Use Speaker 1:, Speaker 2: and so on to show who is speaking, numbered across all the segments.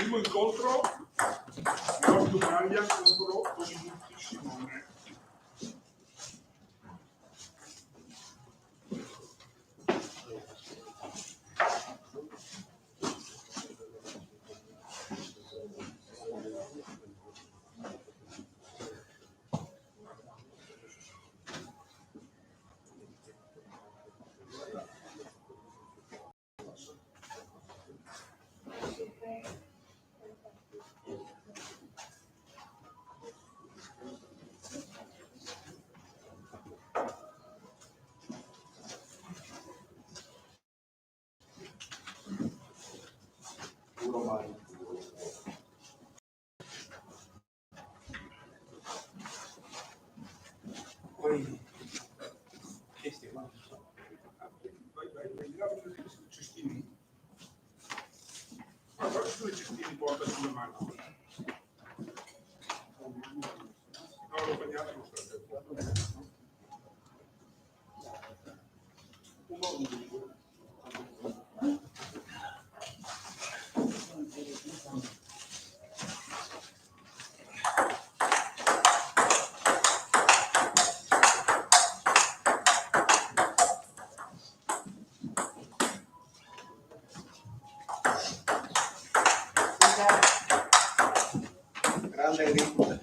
Speaker 1: primo incontro Nord Italia contro Olivier Simone. Poi che stiamo? Vai là per i cestini. Guarda sui cestini porta sulle mani. No, l'ho bagnato, non sta grande agricola.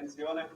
Speaker 1: Attenzione.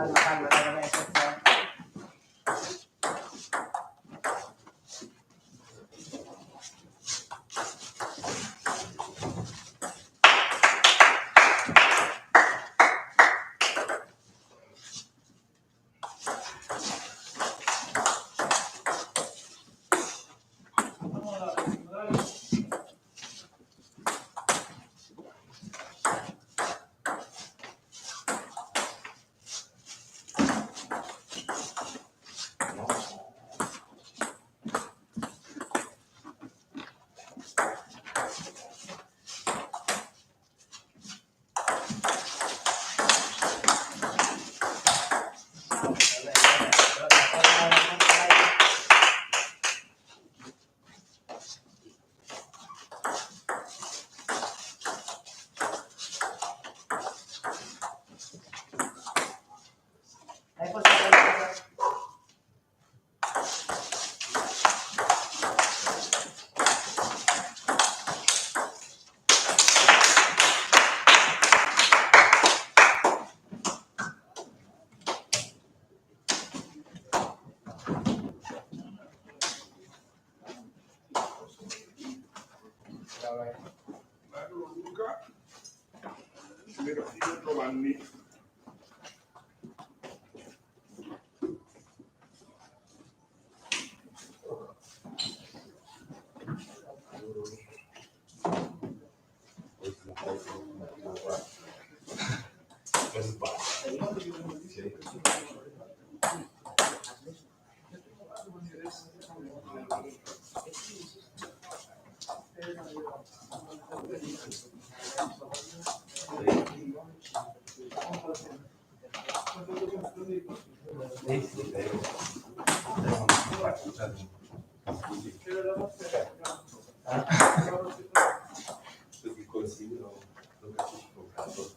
Speaker 2: Calma, attenzione.
Speaker 3: Il consiglio non capisci comprato.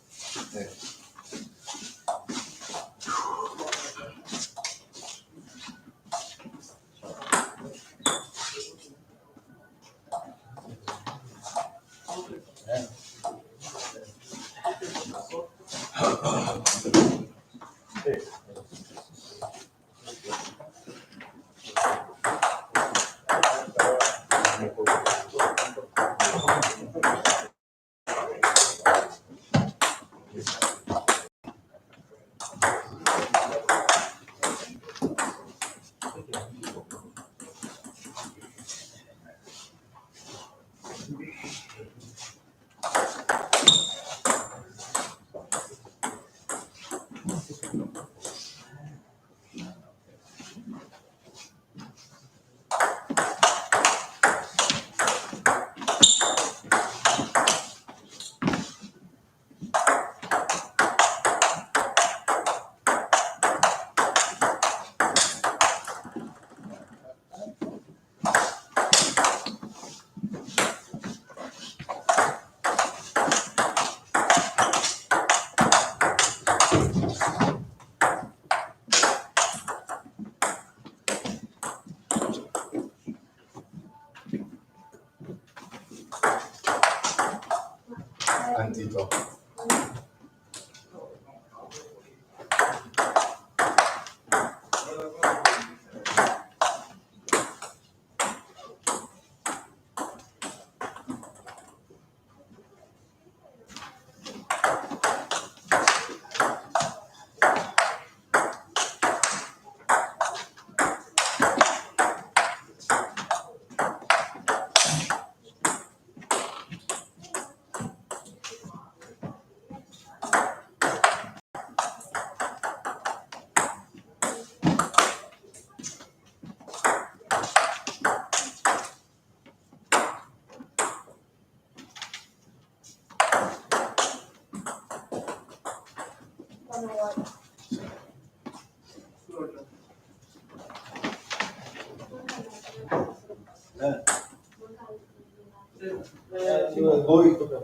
Speaker 3: Antito.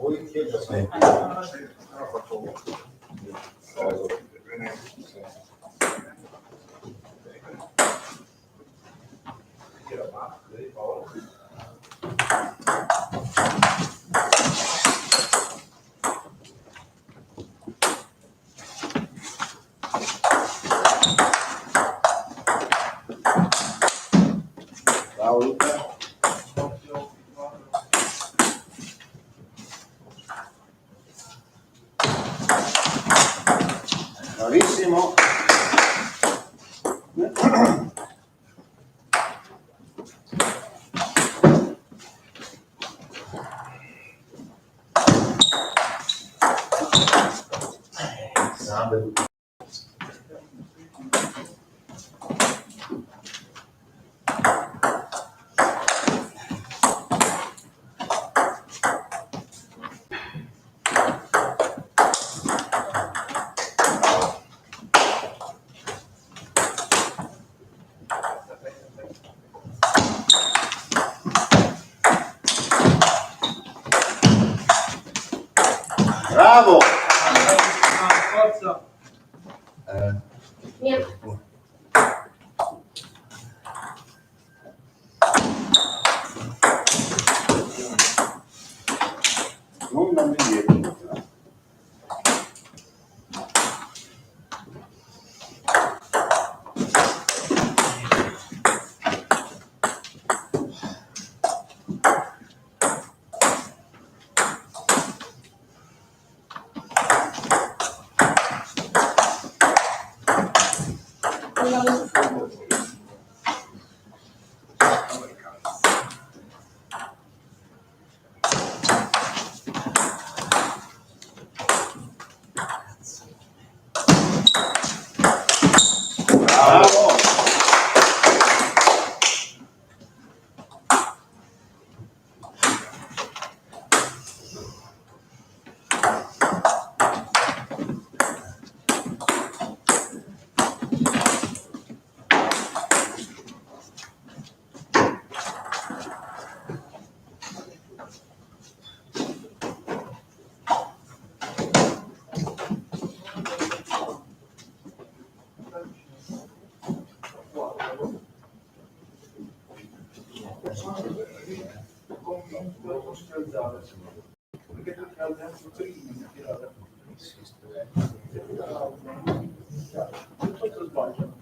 Speaker 3: Voi chiedo sempre.
Speaker 2: Bravissimo. Bravo!
Speaker 1: Forza!
Speaker 2: Non dammi indietro. Bravo!
Speaker 1: Perché tu ti alzi prima di tirare. Tutto sbaglio.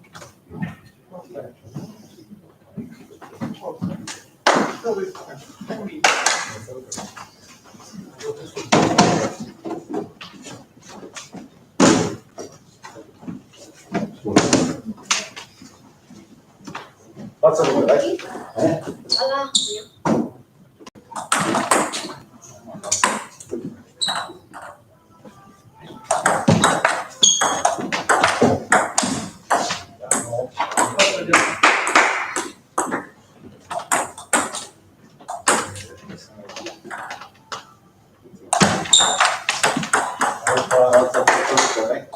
Speaker 1: Dove stai?
Speaker 2: Forza due, dai.
Speaker 4: Alla
Speaker 2: Forza due, dai.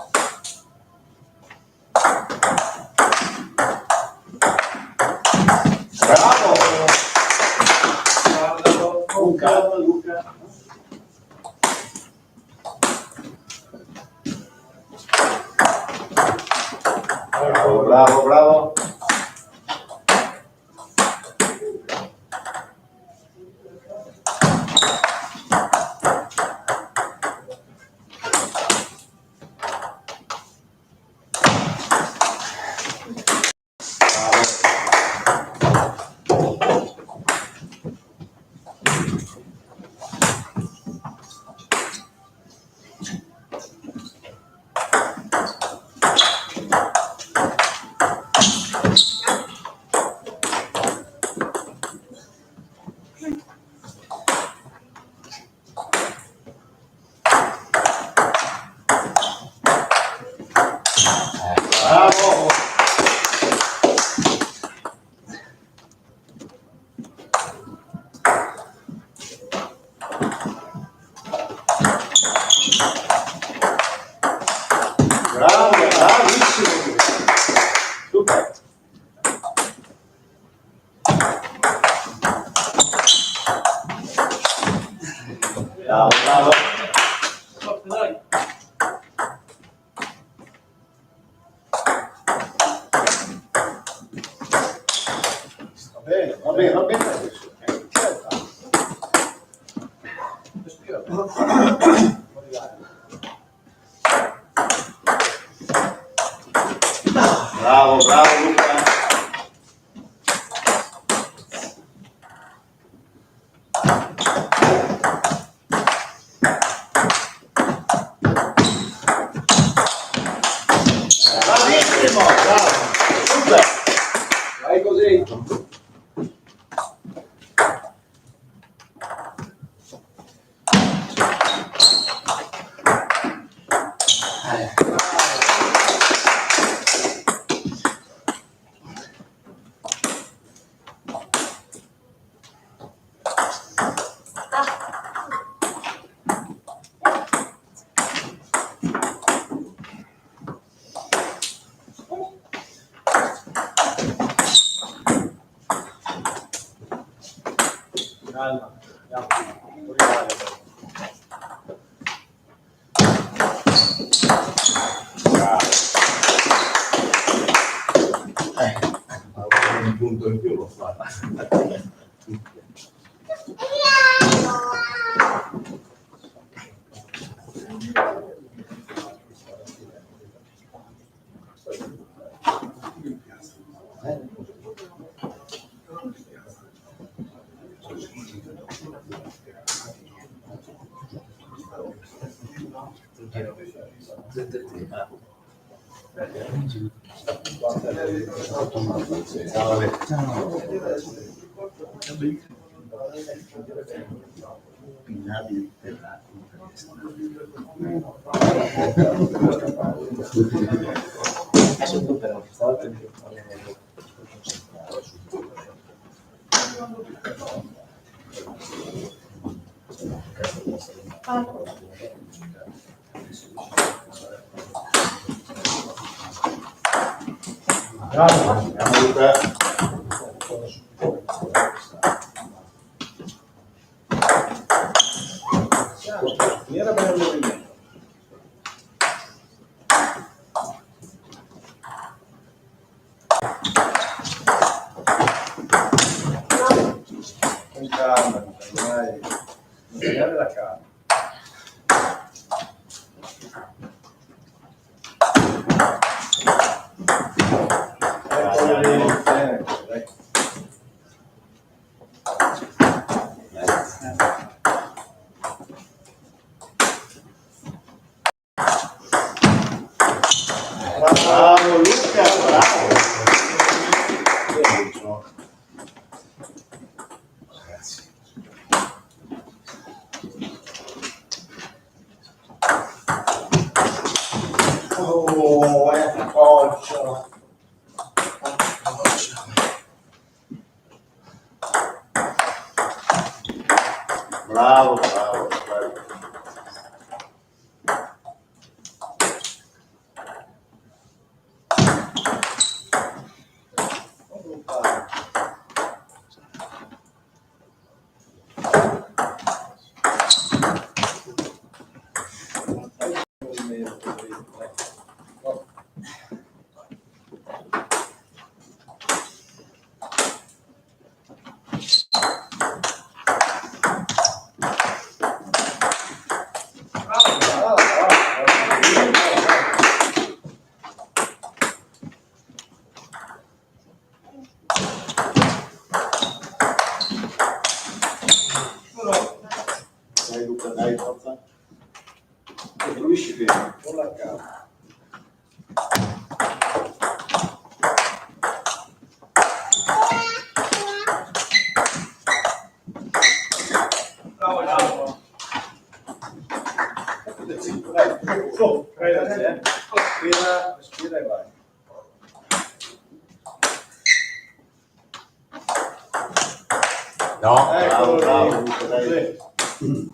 Speaker 2: Bravo! Con calma, Luca. Bravo, bravo, bravo. Bravo! Bravo, bravissimo! Super! Bravo, bravo!
Speaker 1: Forza, dai!
Speaker 2: Va bene, va bene adesso. Bravo, bravo Luca. bellissimo, bravo, super.
Speaker 1: Vai così.
Speaker 2: Calma, andiamo, rivale. Bravo.
Speaker 3: Un punto in più lo fa.
Speaker 2: Bravo, andiamo Luca.
Speaker 1: Mi era bello il movimento. Con calma, dai. Non tagliare la calma. Dai.
Speaker 2: Bravo Luca, bravo.
Speaker 3: Oh, è appoggio.
Speaker 2: Bravo, bravo, bravo. Dai Luca, dai, forza.
Speaker 1: Costruisci bene, con la calma. Bravo, bravo. Dai, su, prendati, respira, respira e vai.
Speaker 3: No,
Speaker 2: Bravo,
Speaker 1: Eccolo
Speaker 2: bravo,
Speaker 1: lì.
Speaker 2: Luca, dai.
Speaker 1: Sì.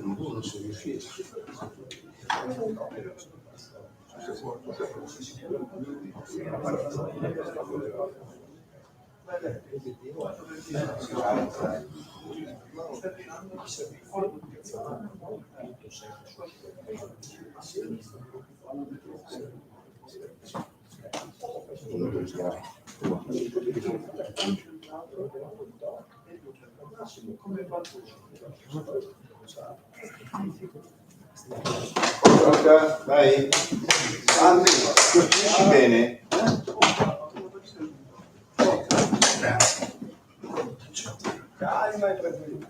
Speaker 3: Non si riuscisse.
Speaker 2: Dai. Anzi, costruisci bene.
Speaker 1: Calma e tranquillo.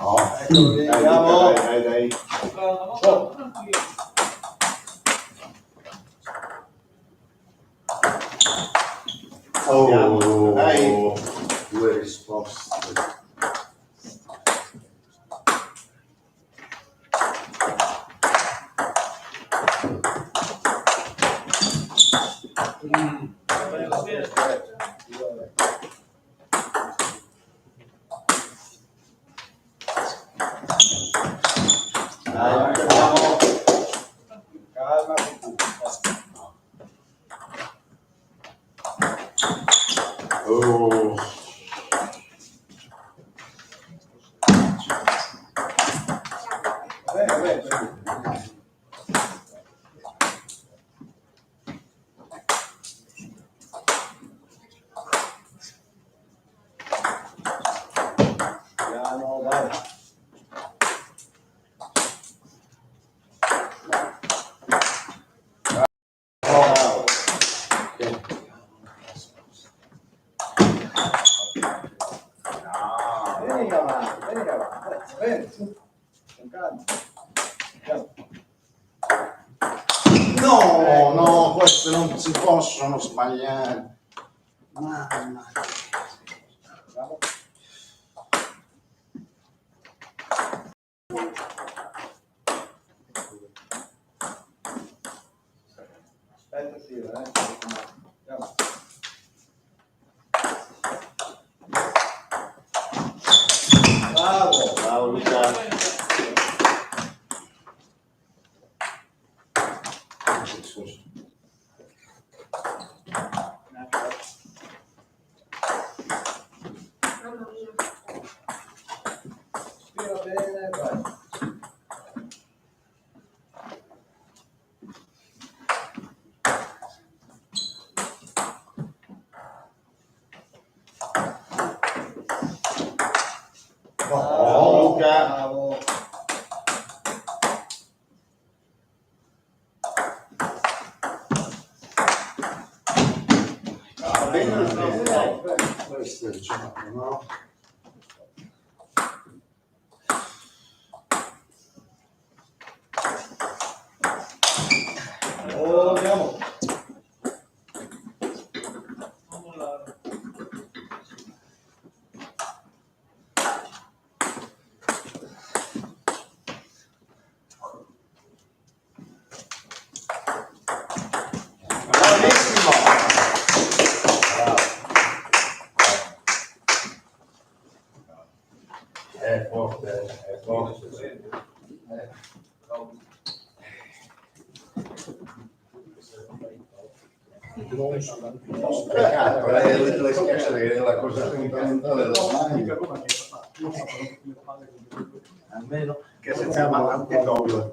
Speaker 3: No.
Speaker 2: Dai,
Speaker 1: Andiamo.
Speaker 2: dai.
Speaker 3: Oh,
Speaker 2: dai.
Speaker 3: due risposte.
Speaker 1: Dai, andiamo. Calma.
Speaker 3: Oh,
Speaker 1: Bene. Andiamo, dai.
Speaker 2: Bravo.
Speaker 1: Vieni avanti. Bene, su. Con calma.
Speaker 3: no, queste non si possono sbagliare. Mamma.
Speaker 1: Bravo. Aspetta, tira, Andiamo. Bravo.
Speaker 2: Bravo Luca.
Speaker 1: Tira bene, vai.
Speaker 2: Bravo Luca.
Speaker 1: Bravo.
Speaker 2: Va bene,
Speaker 1: Bravo.
Speaker 3: Questo è il gioco, no?
Speaker 1: Oh, andiamo.
Speaker 2: Bravissimo.
Speaker 3: È forte, è forte. Le schiacce è la cosa fondamentale della mano. Almeno che se siamo anche doppio.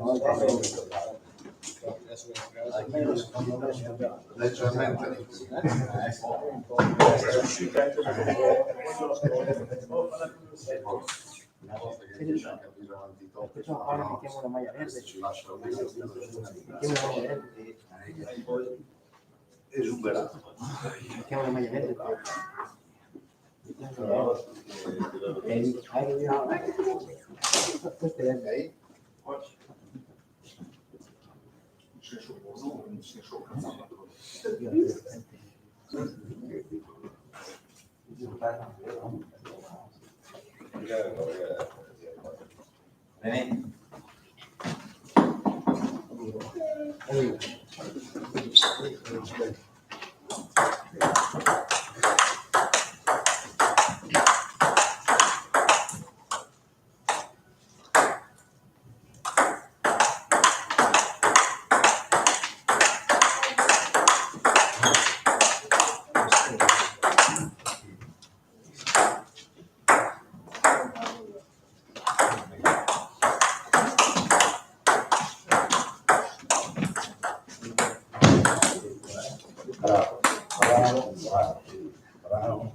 Speaker 3: Almeno secondo me leggermente di più. Una volta che riesci a capire l'antitoppo,
Speaker 4: Perciò Paolo mettiamo la maglia verde.
Speaker 3: ci lascia un
Speaker 4: Mettiamo la maglia verde.
Speaker 3: esuberato.
Speaker 4: Mettiamo la maglia verde. Questo è verde.
Speaker 2: Bene.
Speaker 3: Bravo, bravo, bravo, bravo.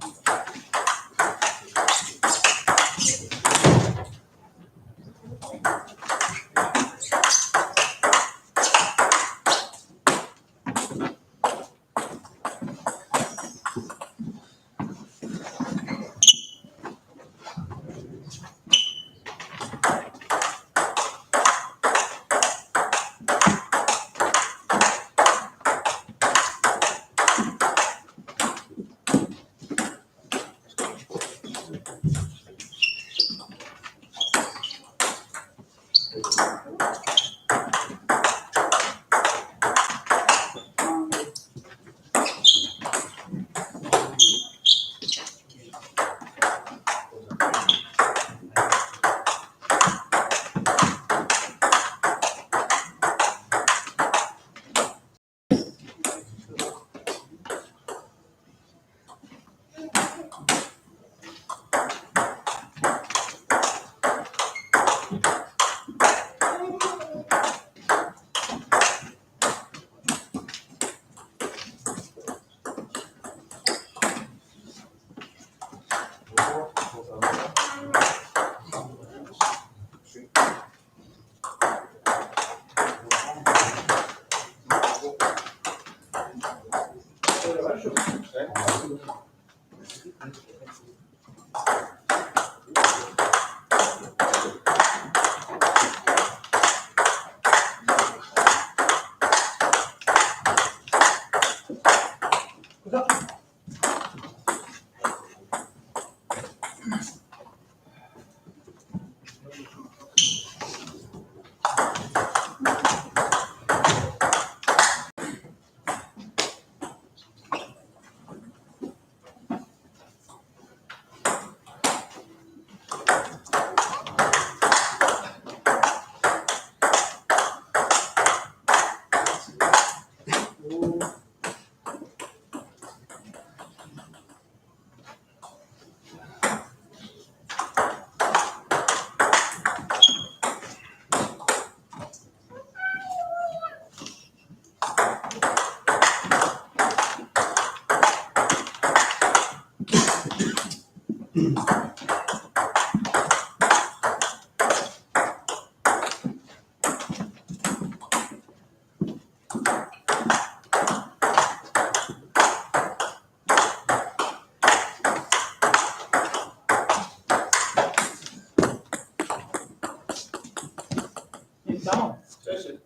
Speaker 1: Então, sì.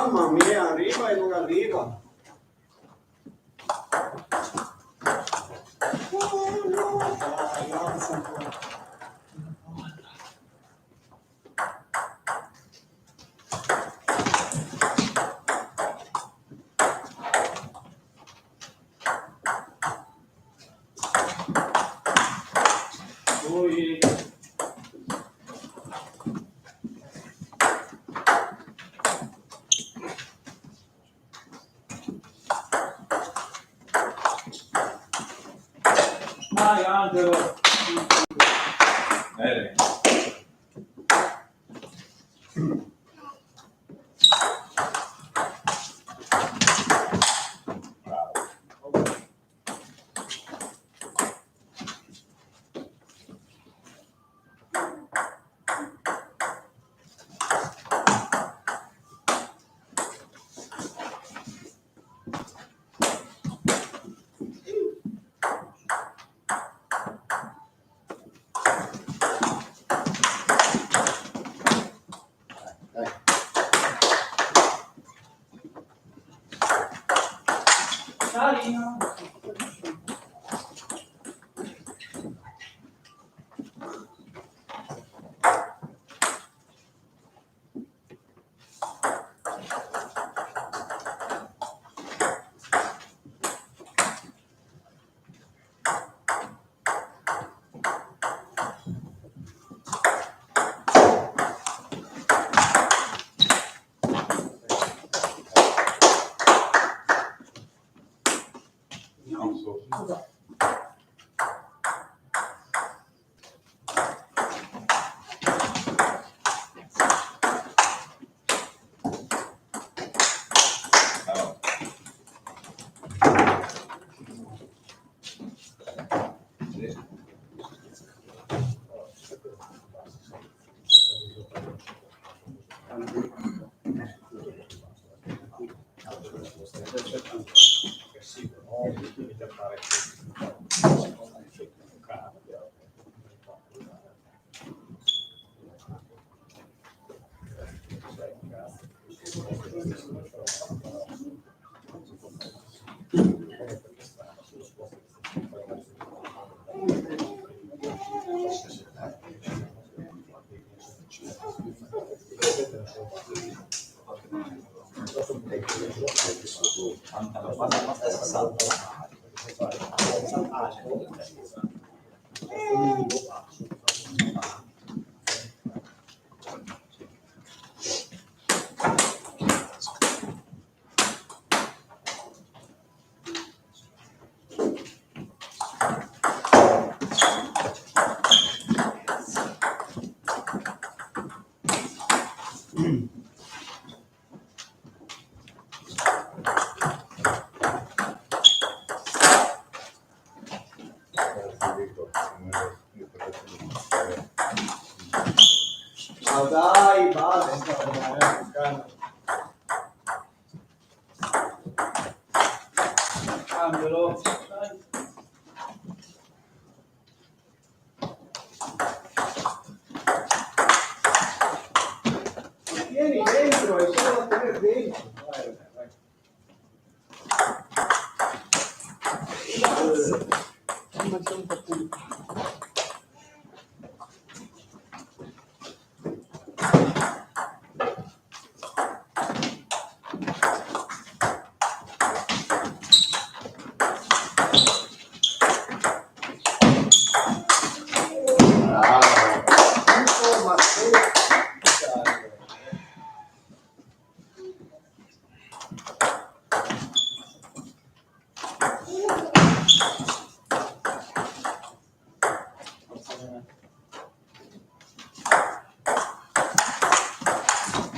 Speaker 3: Mamma mia, arriva e non arriva. Oh no, dai, alza un po'. Ui.
Speaker 1: Dai Angelo. Bene. Carino.
Speaker 3: Ma dai, basta.
Speaker 1: Angelo.
Speaker 3: Tieni dentro, è solo da tenere dentro. Vai, vai. Insomma,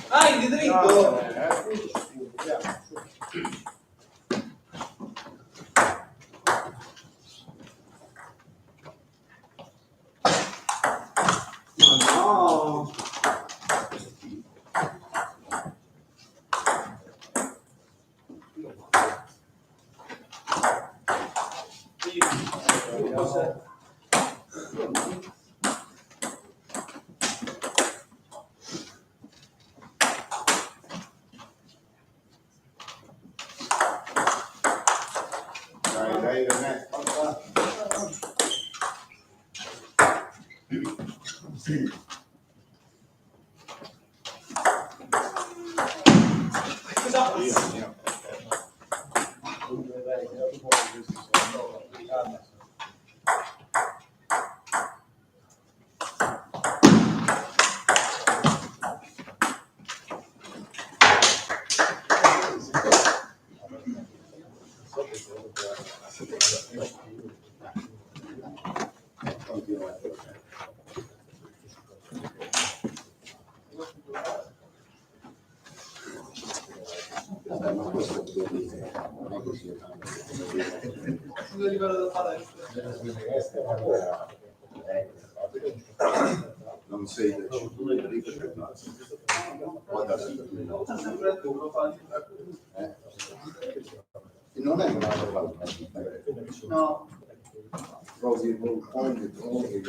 Speaker 1: Dai, di dritto.
Speaker 3: ma no. Vabbè, ma questo devo dire, non è così. Non sei del non è una roba. No. Trovi un point, trovi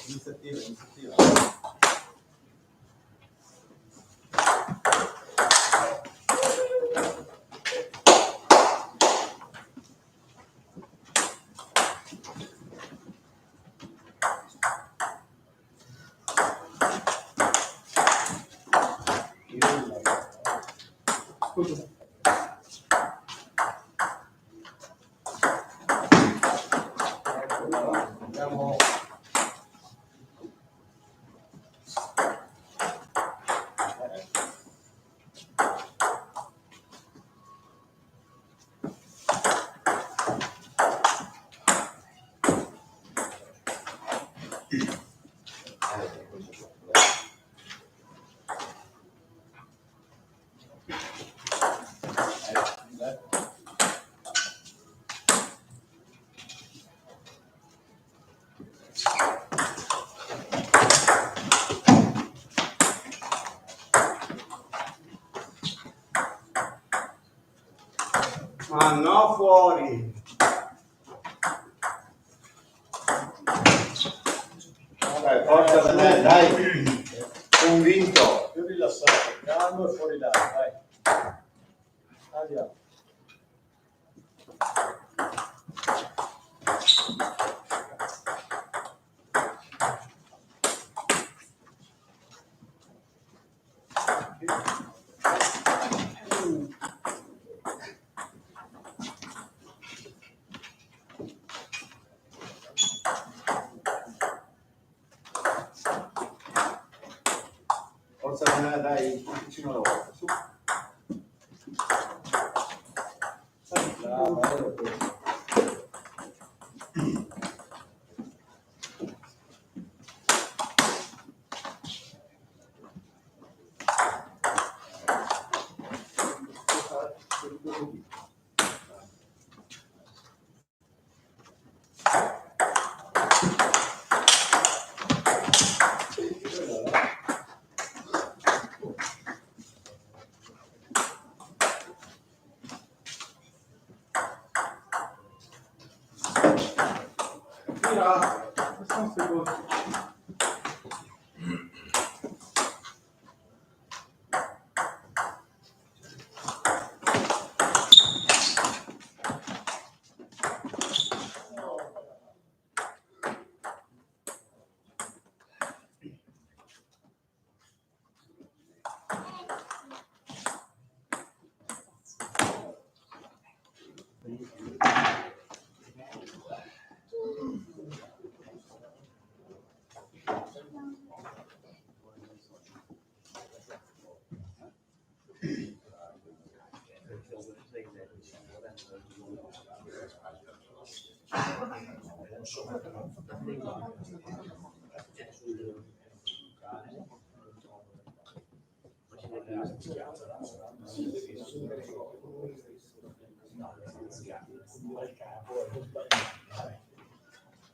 Speaker 1: Iniziativa. Andiamo. Ma no, fuori!
Speaker 2: Dai, forza da me, dai. Convinto.
Speaker 1: Più rilassato, calmo e fuori d'aria, vai. Andiamo.
Speaker 2: Forza da me, dai, vicino alla volta. Su.
Speaker 1: Bravo.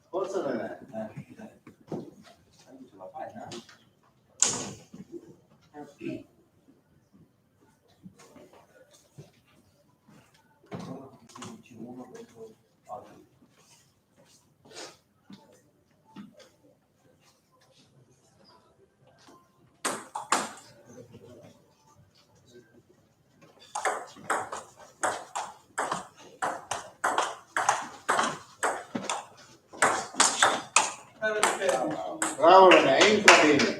Speaker 2: Forza non è. Bravo René, entra bene.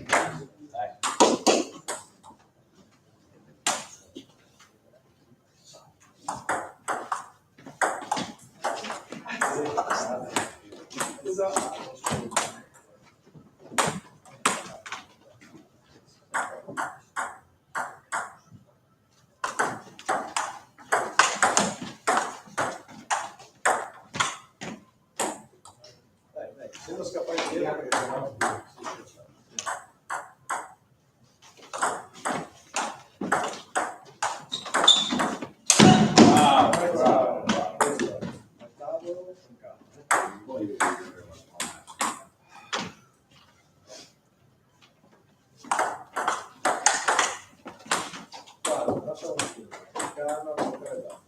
Speaker 1: Se non scappare via perché sennò... Bravo. Questo è. Al tavolo, con calma. Guarda, lasciamo qui. Calma, non credo.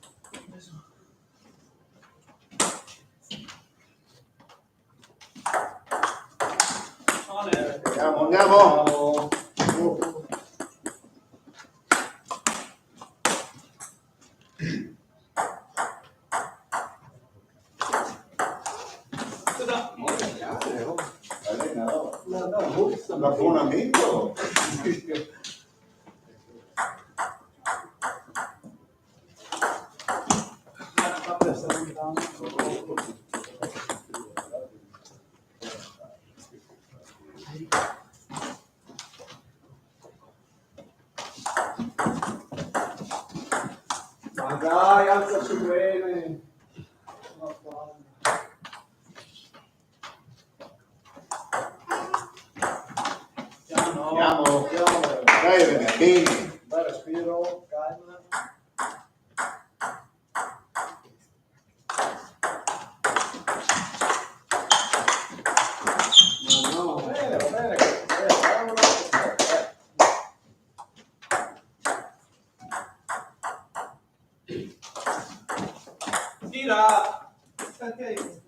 Speaker 2: Andiamo. L'abbonamento.
Speaker 1: Ma dai, alza su bene.
Speaker 2: Andiamo. Dai René, bene.
Speaker 1: Dai, respiro, calma.
Speaker 2: No.
Speaker 1: Va bene, bravo, tira! Perché?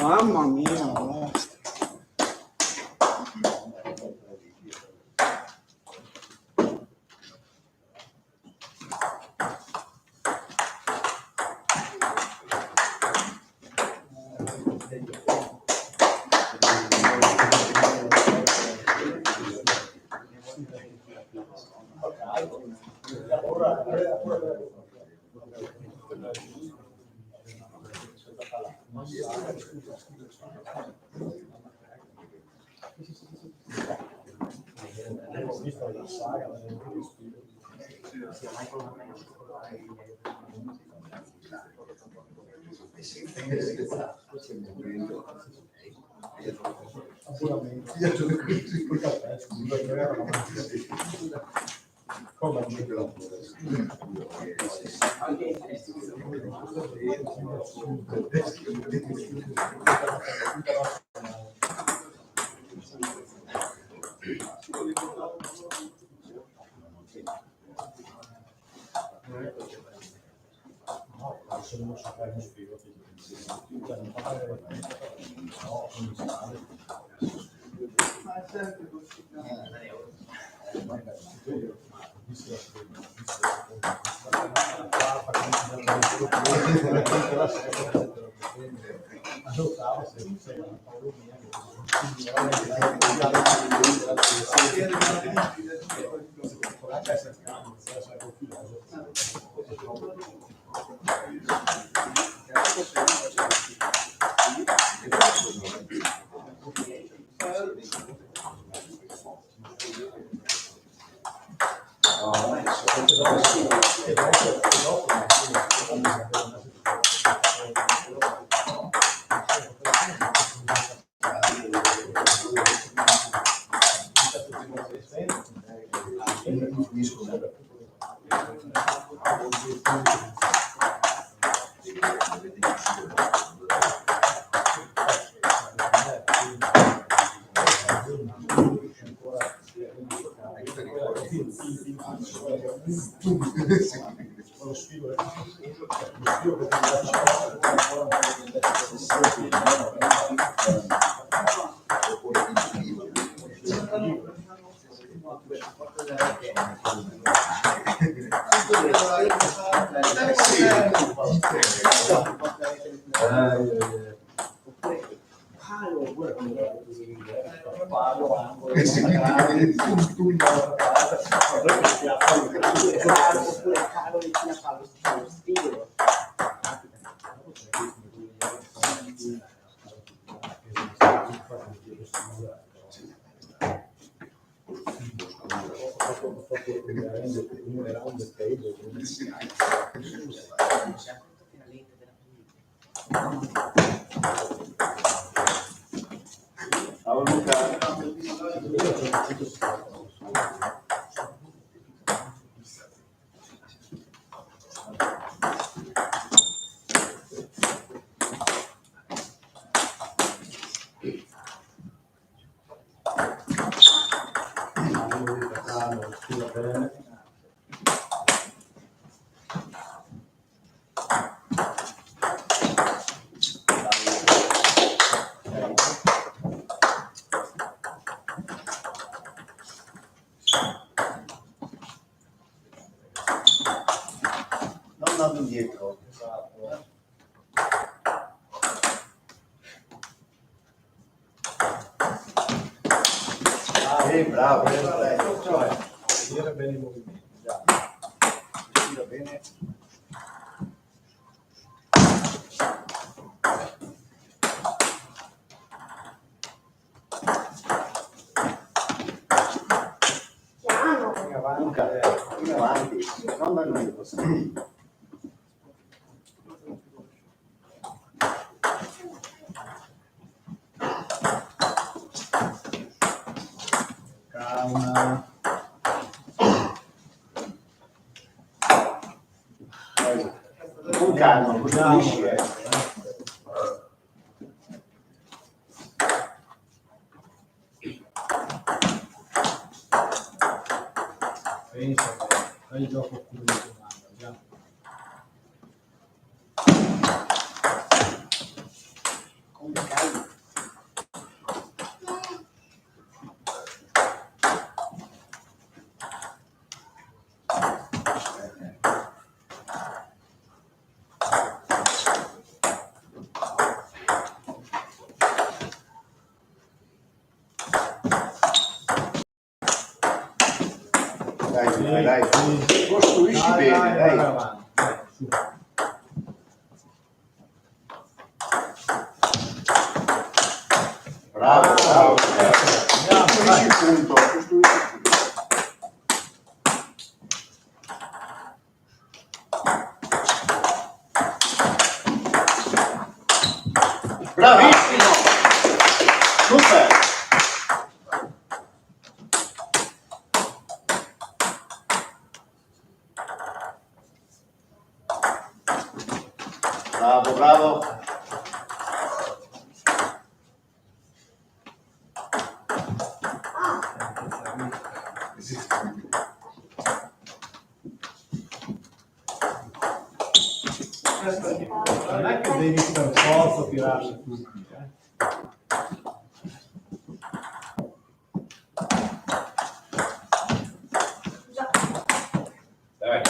Speaker 3: Mamma mia, basta.
Speaker 2: Ciao Luca. Non andando indietro. Bravo, bravo.
Speaker 1: Vedere bene i movimenti.
Speaker 2: Respira bene. Luca, in avanti, non da noi così.
Speaker 1: Calma.
Speaker 2: Con calma, costruisci.
Speaker 1: Pensa, fai il gioco più di domanda, già.
Speaker 2: Con calma. Dai. Costruisci bene, dai.
Speaker 1: Avanti, dai, su.
Speaker 2: Bravo.
Speaker 1: Andiamo,
Speaker 2: Costruisci
Speaker 1: vai.
Speaker 2: il punto, costruisci il punto. Bravissimo! Super! Bravo.
Speaker 1: Non è che devi per forza tirarli tutti.
Speaker 2: Dai.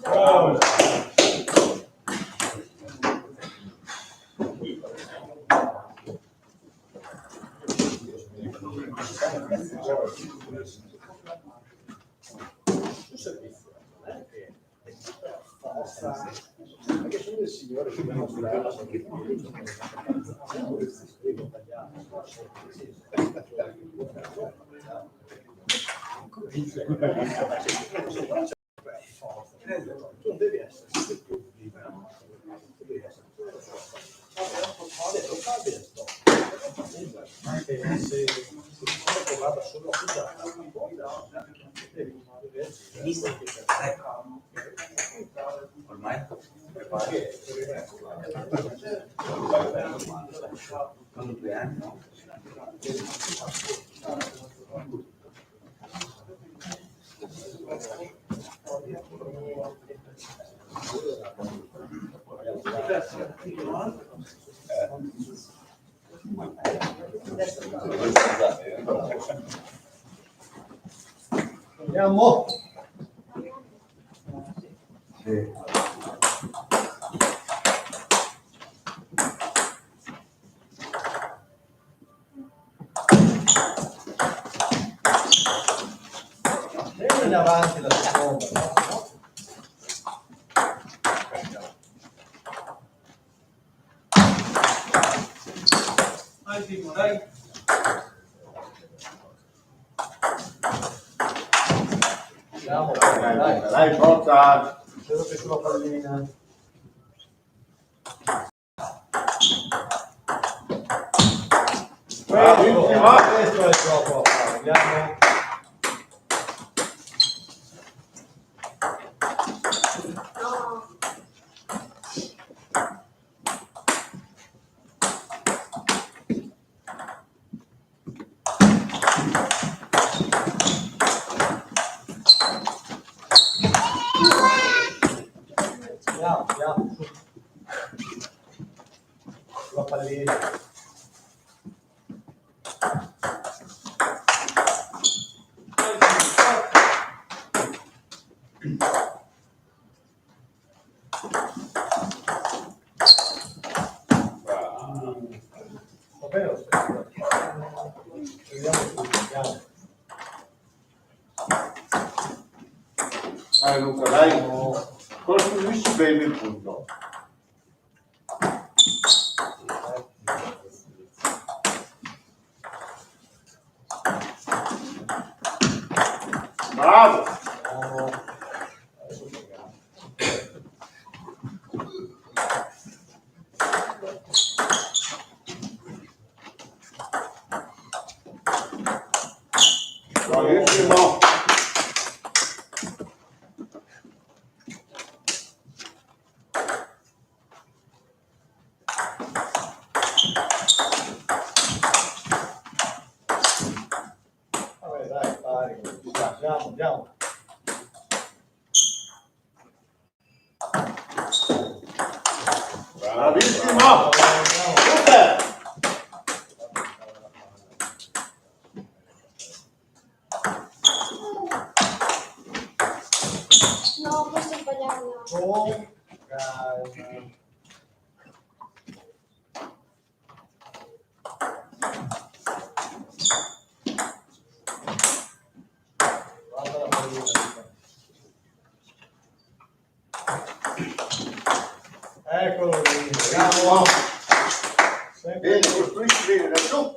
Speaker 1: Oh.
Speaker 2: Perché sono del signore che mi mostrava tu devi essere più libero, devi essere anche se che vada solo a
Speaker 5: Ormai? Quando 2 anni, no?
Speaker 1: Andiamo. Vieni avanti la seconda, no? Vai Timo, dai. Andiamo,
Speaker 3: Dai, forza!
Speaker 1: vedo che sulla pallina. Questo è troppo. Andiamo. Andiamo. Sulla pallina. Va bene lo stesso. Vediamo tutti, andiamo.
Speaker 3: Dai Luca, dai! Costruisci bene il punto. Bravo! Bravissimo!
Speaker 1: Vabbè, dai, pari. Andiamo.
Speaker 3: Bravissimo! Super!
Speaker 6: No, questo è sbagliato.
Speaker 1: Con calma. Guarda la pallina. Eccolo lì.
Speaker 3: Bravo!
Speaker 1: Sempre
Speaker 3: Bene, costruisci bene, da su!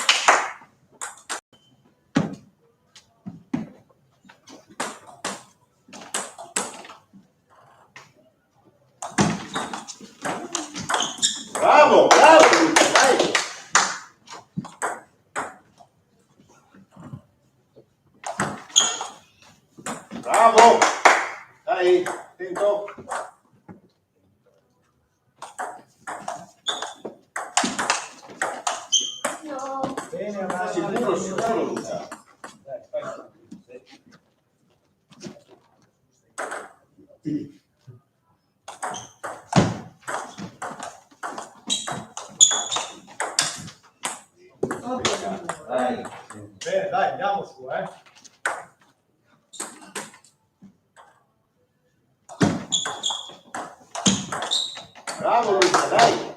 Speaker 3: Bravo, Luca, dai! Bravo! Dai, attento!
Speaker 6: No.
Speaker 1: bene avanti.
Speaker 3: Sicuro, Luca.
Speaker 1: Dai, fai. Bene, dai, andiamo su,
Speaker 3: Bravo Luca, dai.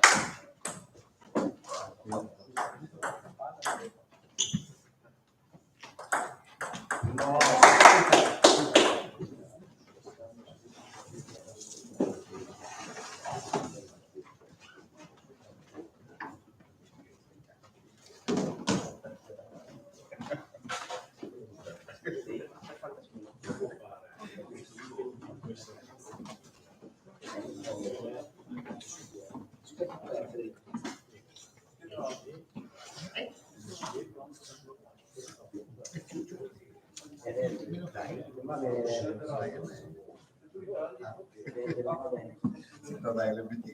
Speaker 3: No, dai, le metti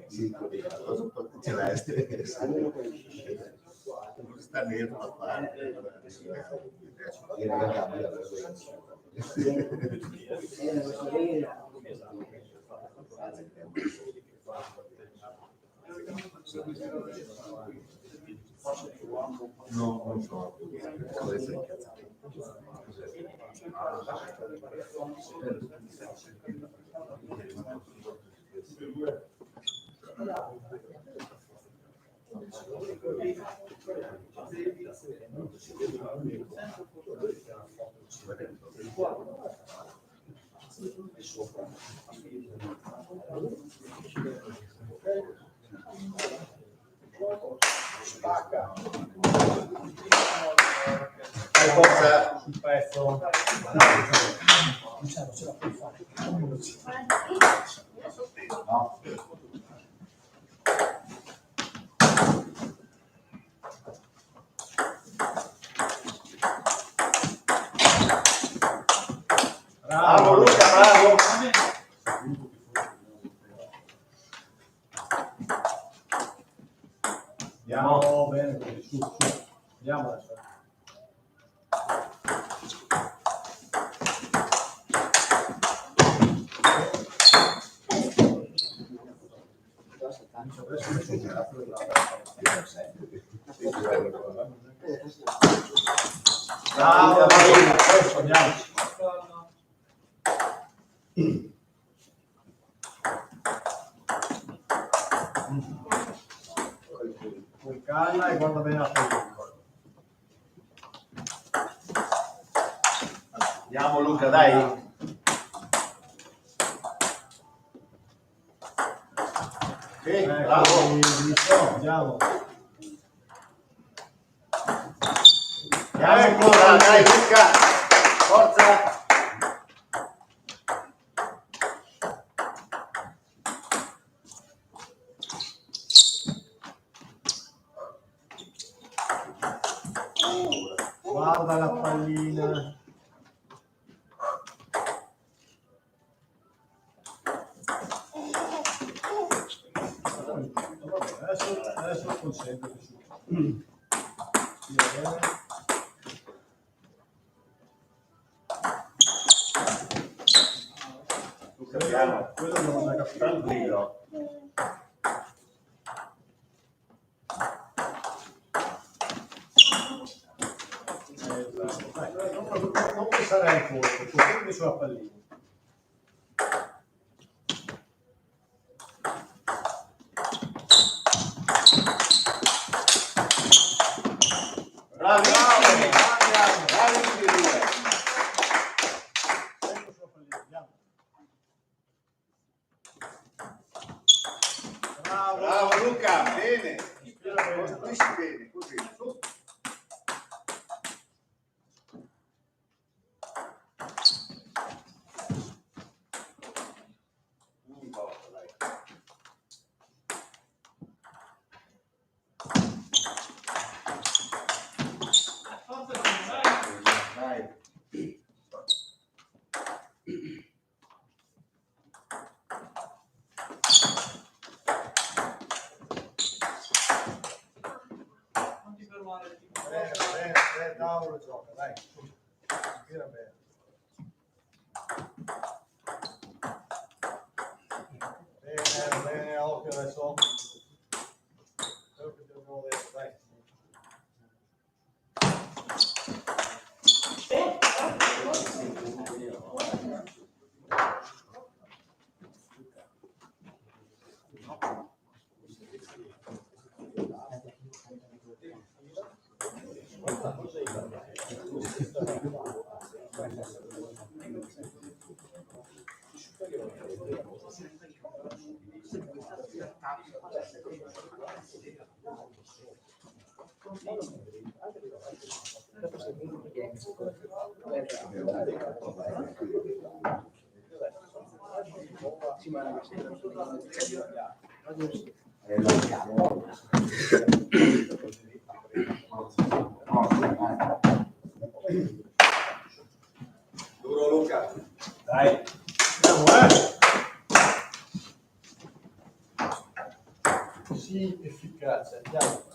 Speaker 3: sì, ce l'hai. Sta dietro a fare. No, non so.
Speaker 1: Spacca.
Speaker 3: Dai, forza.
Speaker 1: Un pezzo.
Speaker 4: Luciano, ce la puoi fare.
Speaker 3: No. Bravo Luca, bravo.
Speaker 1: Andiamo bene, così, su. Andiamo adesso. Bravo, adesso andiamo. Con calma e guarda bene la pellicola.
Speaker 3: Andiamo Luca, dai. Sì, bravo.
Speaker 1: Benissimo, andiamo.
Speaker 3: Andiamo ancora, dai Luca. Forza.
Speaker 1: Guarda la pallina. Adesso consente su.
Speaker 3: Luca, piano.
Speaker 1: Quello non da capitare.
Speaker 3: Tranquillo.
Speaker 1: Dai, non pensare al colpo, concentrati sulla pallina.
Speaker 3: Bravissimi. Bravissimi due.
Speaker 1: Sempre sulla pallina, andiamo. Bravo.
Speaker 3: Bravo Luca, bene.
Speaker 1: Respira bene.
Speaker 3: Costruisci bene, così. Su. Un po', dai. Dai.
Speaker 1: Bene, tavolo, gioca, dai. Respira bene. Bene, occhio adesso. Quello che ti dobbiamo vedere, dai.
Speaker 2: Duro Luca.
Speaker 1: Dai, andiamo,
Speaker 2: Sì, efficace, andiamo.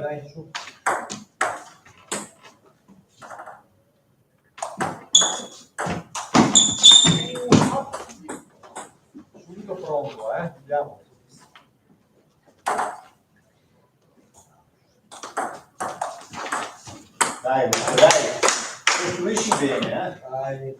Speaker 2: Dai, su. Subito pronto, andiamo.
Speaker 1: Dai, costruisci bene,
Speaker 2: Dai.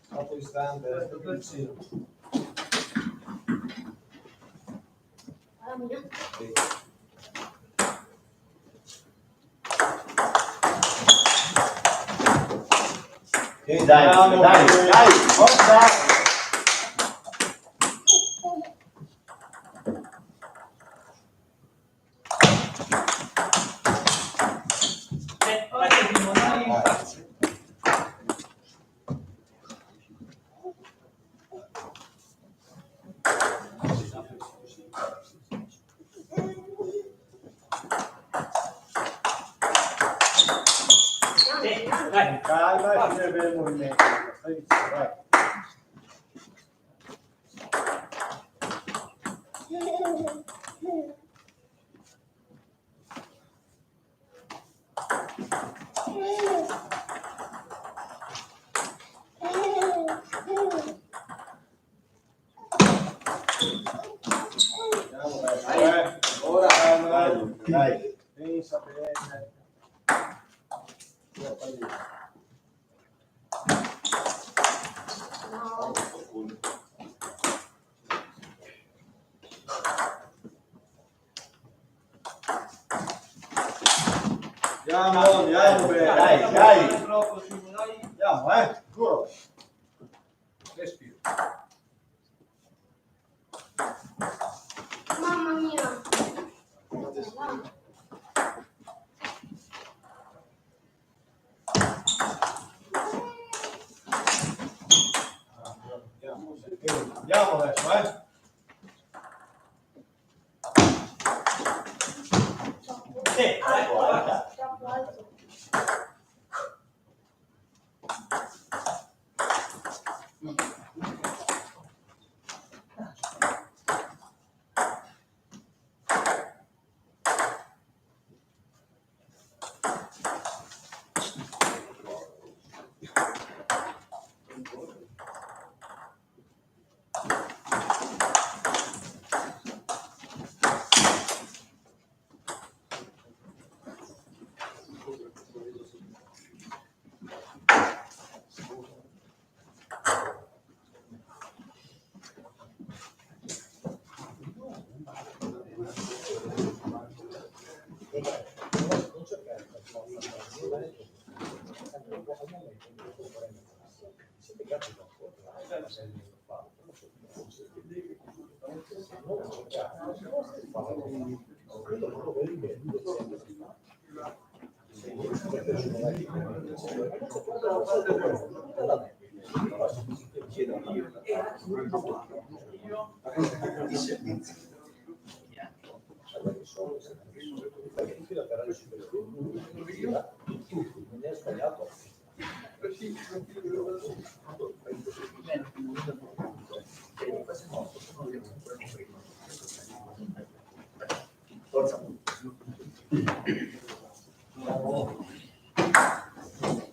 Speaker 2: Troppo distante, troppo vicino.
Speaker 6: Alla mia.
Speaker 1: dai, forza! Calma, ci deve il movimento. Stai dicendo, vai. Andiamo verso,
Speaker 2: Ora.
Speaker 1: Dai, pensa bene.
Speaker 6: No.
Speaker 1: Andiamo bene. Dai. Andiamo, duro.
Speaker 2: Respiro.
Speaker 6: Mamma mia.
Speaker 1: Andiamo adesso, guarda.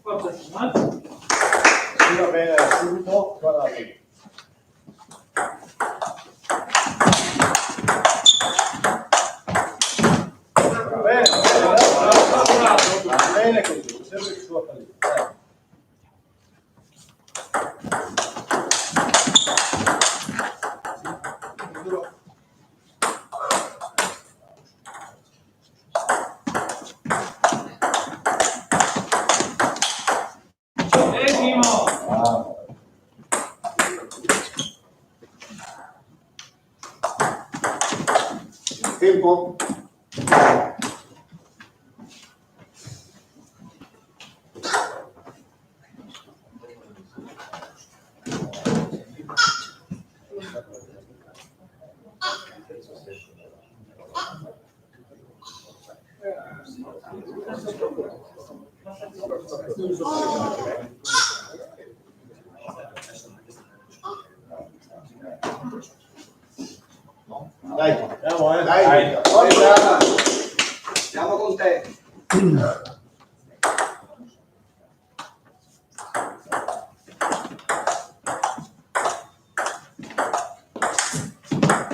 Speaker 6: Troppo alto.
Speaker 1: Sì, va bene, subito, guardate.
Speaker 3: Tempo. Dai,
Speaker 1: Andiamo,
Speaker 3: dai.
Speaker 5: Oggi Brava. Siamo con te.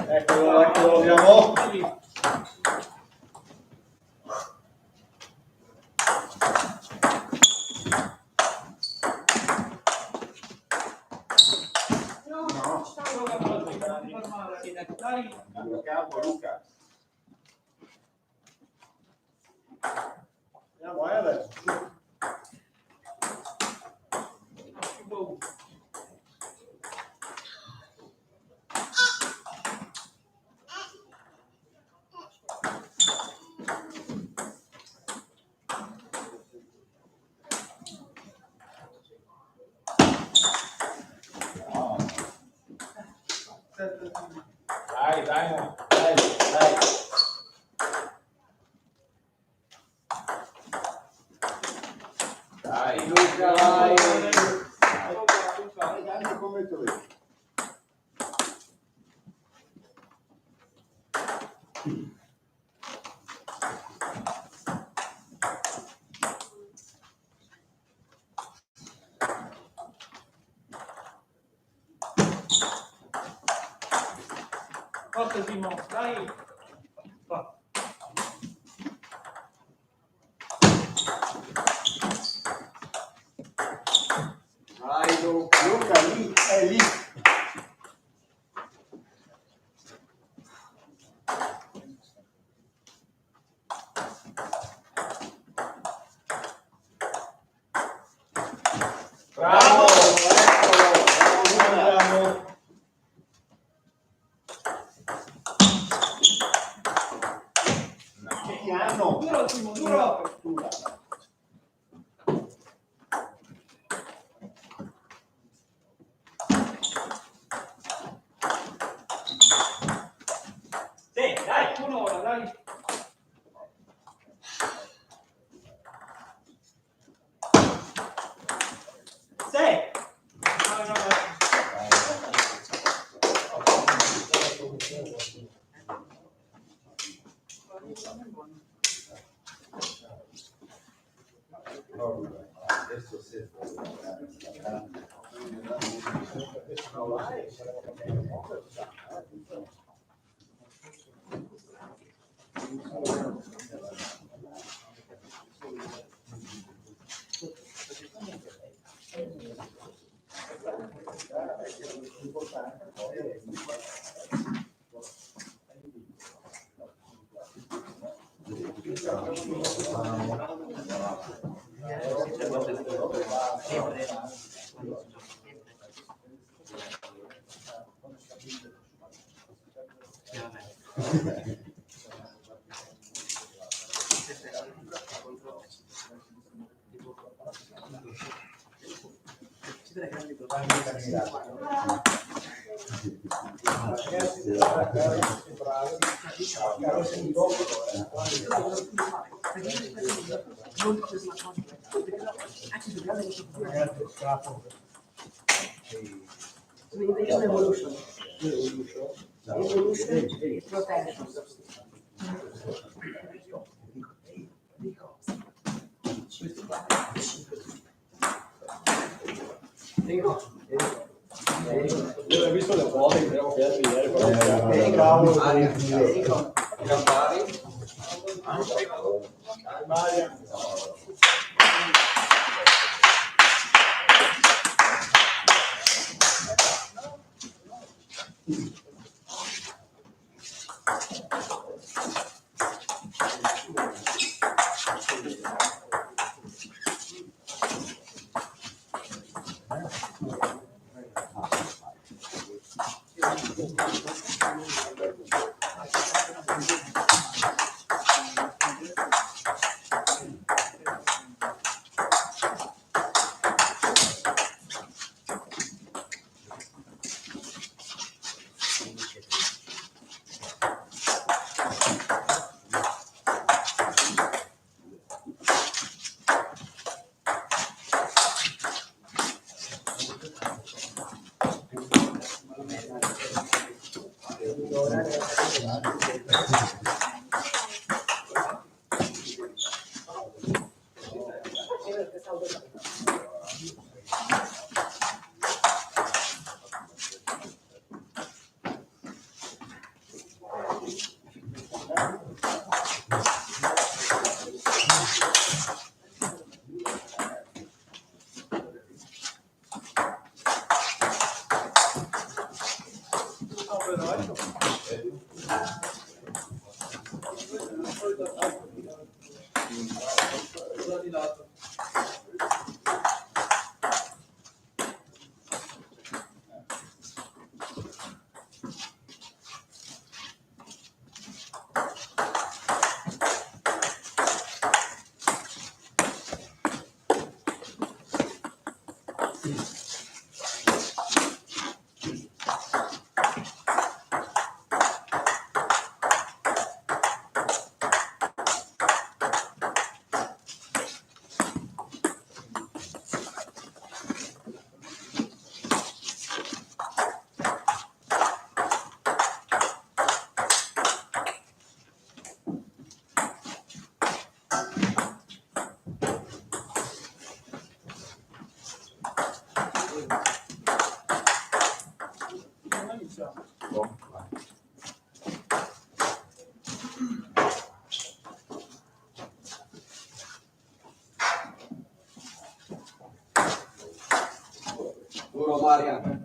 Speaker 1: Eccolo, eccolo, andiamo.
Speaker 6: No,
Speaker 3: No.
Speaker 6: stanno.
Speaker 3: Cambio campo, Luca.
Speaker 1: Andiamo, adesso.
Speaker 3: Dai, dai, dai, dai. Dai, Luca, vai. Dai, dai, come tu vedi.
Speaker 2: Forte Simo, dai. Va.
Speaker 5: Vai Luca.
Speaker 3: Luca lì, è lì.
Speaker 1: Bravo,
Speaker 3: eccolo, bravo,
Speaker 1: andiamo.
Speaker 3: piano.
Speaker 2: Duro Simo, duro. Sì, dai, un'ora, dai. Sì. No, no, no.
Speaker 5: Adesso sì.
Speaker 7: Evolution. Evolution e protection.
Speaker 1: Io ho visto le foto che abbiamo chiesto ieri.
Speaker 5: Campari.
Speaker 1: Maria.
Speaker 5: Duro Marian.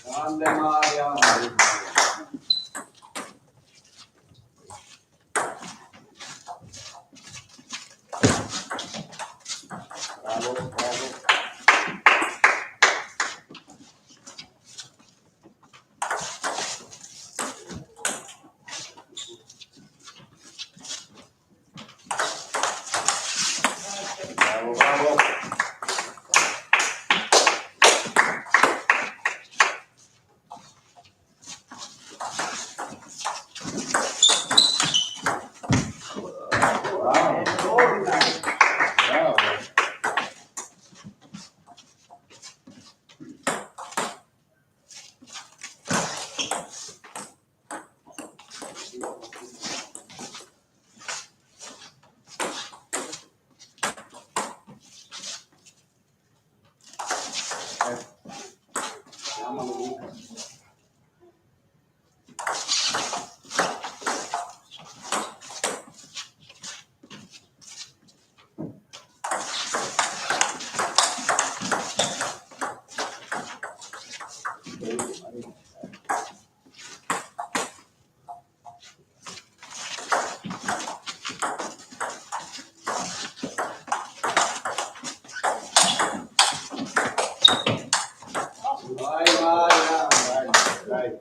Speaker 5: Grande Marian. Bravo, bravo.
Speaker 3: Bravo, bravo. Bravo.
Speaker 5: Chiamalo Luca. Vai Marian.
Speaker 3: Dai, dai.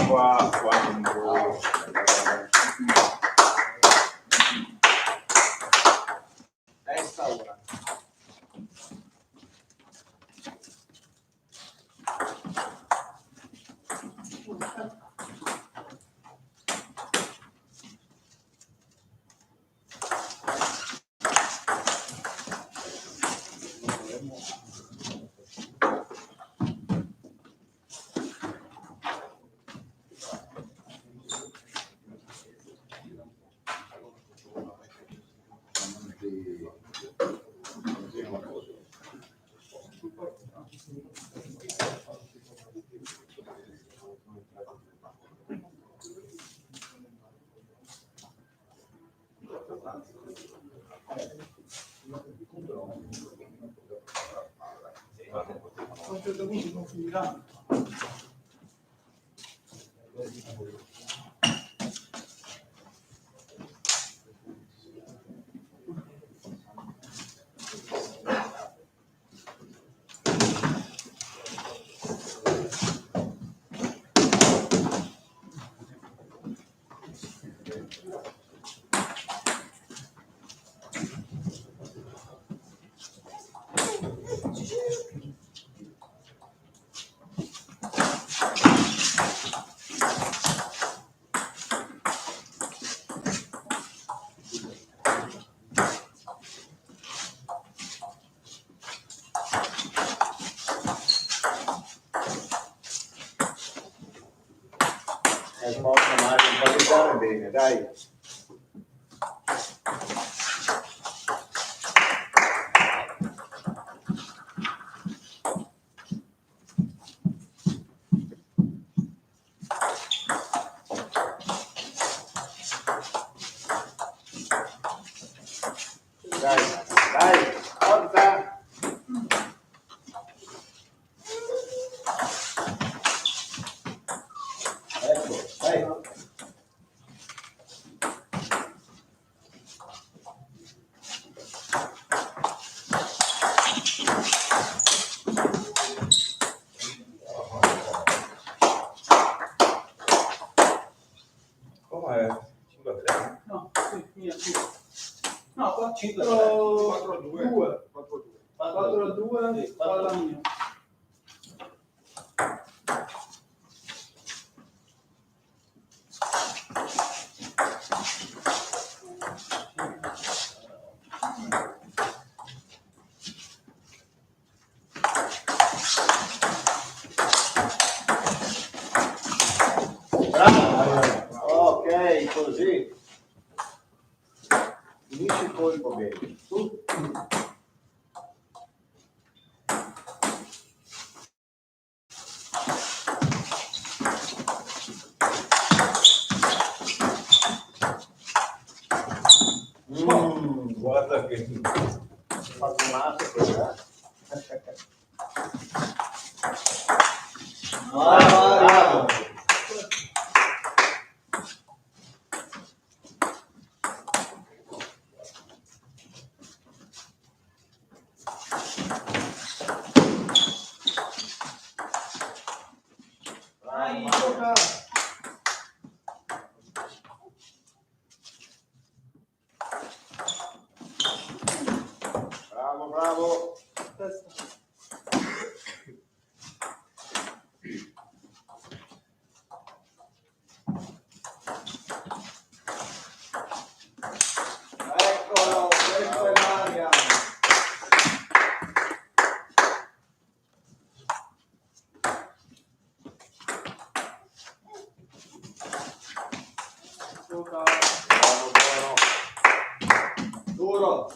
Speaker 2: quando
Speaker 5: Esta ora.
Speaker 2: a un certo punto non finiranno.
Speaker 5: Posso andare un po' di terra bene, dai. Dai, dai, forza! Ecco, dai.
Speaker 2: No, sì, mia, sì. No, 4-2. 4-2, palla mia.
Speaker 5: Ok, così. Finisci il colpo bene. Tu.
Speaker 2: Guarda che
Speaker 5: Fatto un altro quella.
Speaker 3: Bravo.
Speaker 2: Dai, gioca.
Speaker 5: Bravo, bravo.
Speaker 2: Testa.
Speaker 5: Eccolo, questo è Marian.
Speaker 2: Gioca.
Speaker 5: Buono, buono. Duro.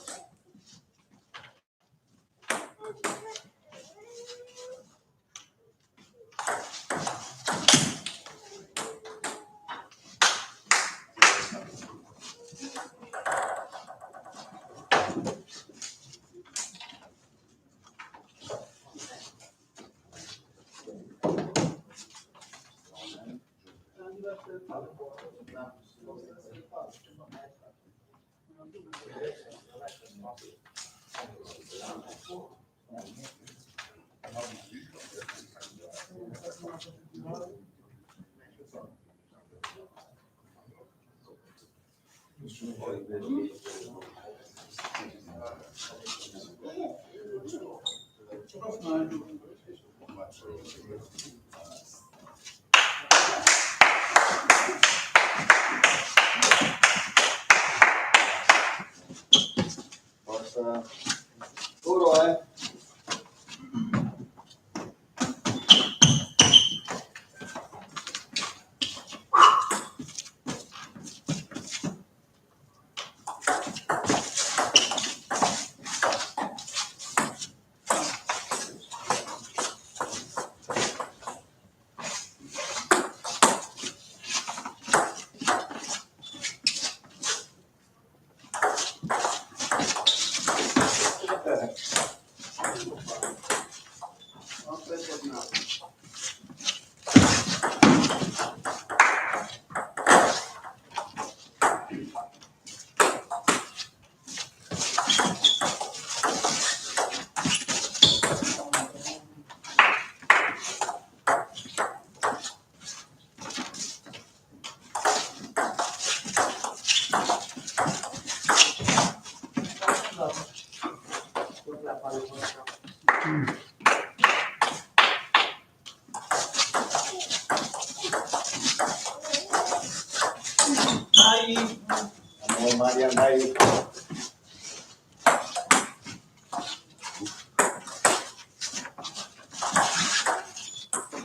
Speaker 5: Forza. Duro, Andiamo Marian, dai.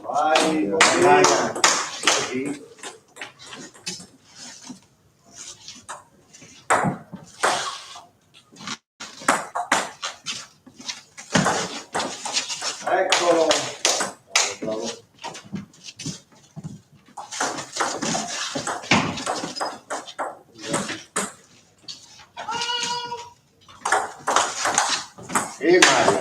Speaker 5: Vai, Marian. Così. Eccolo. Bravo, bravo.
Speaker 3: E Mario,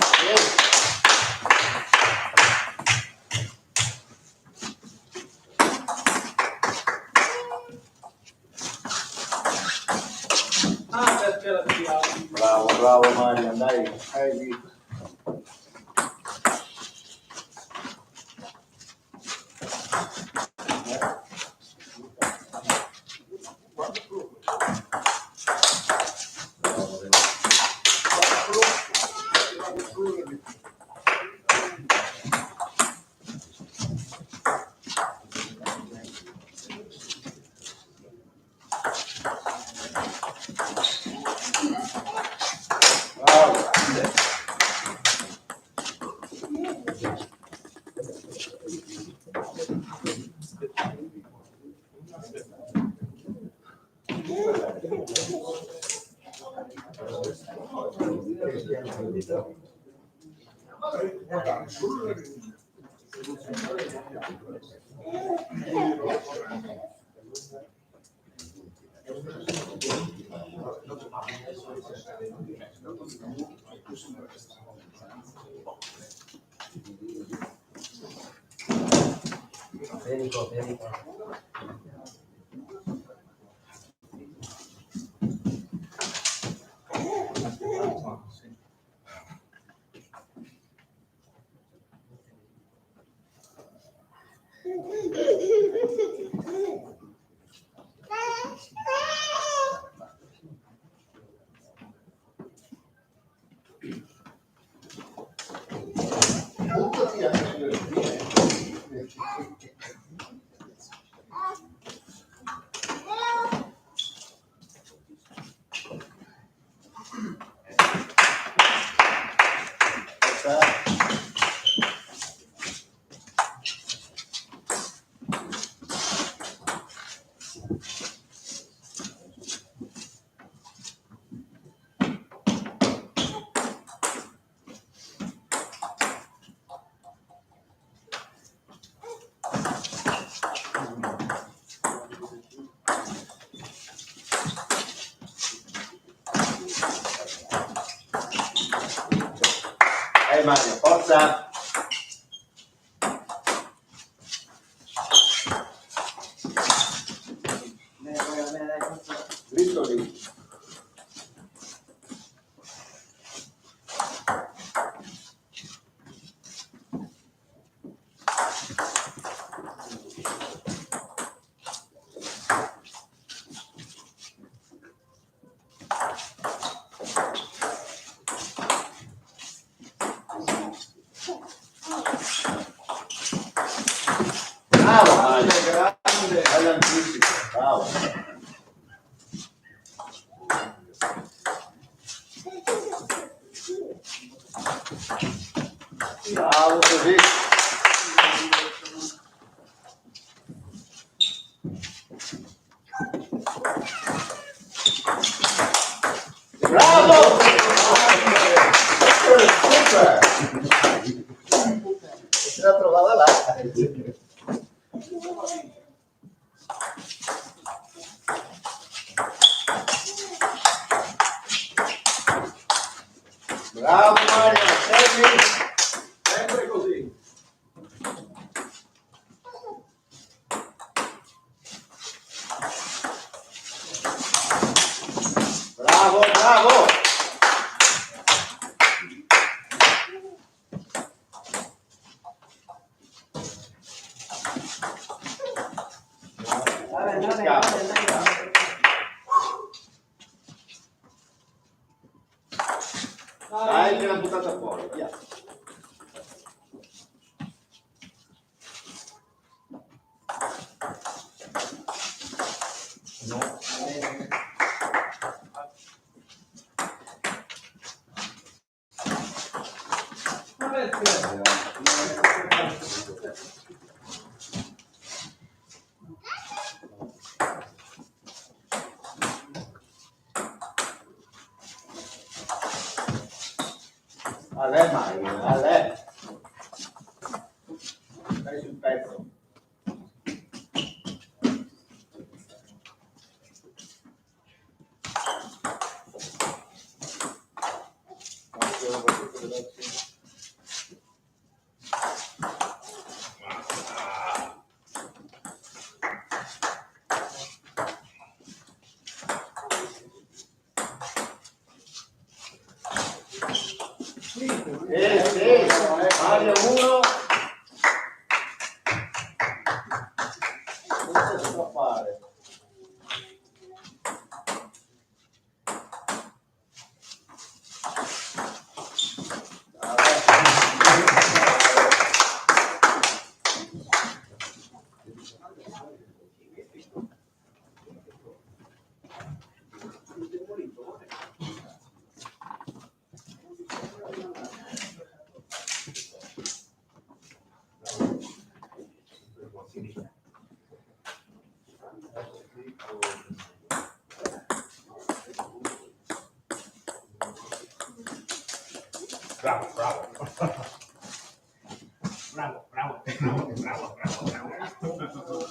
Speaker 1: perché la tiriamo?
Speaker 5: Bravo, bravo Marian, dai.
Speaker 3: lì.
Speaker 5: Bravo.
Speaker 4: Federico, Federico.
Speaker 3: Buttati a prendere via.
Speaker 5: Forza. Mario, forza. Dritto lì. Bravo Mario, segui.
Speaker 2: Sempre così.
Speaker 5: Bravo, bravo. Dai, che l'ha buttata fuori, via. Ale Mario, Ale. Stai sul pezzo. Mario 1. Cosa si può fare?
Speaker 2: Bravo, bravo. Bravo, bravo, bravo, bravo, bravo.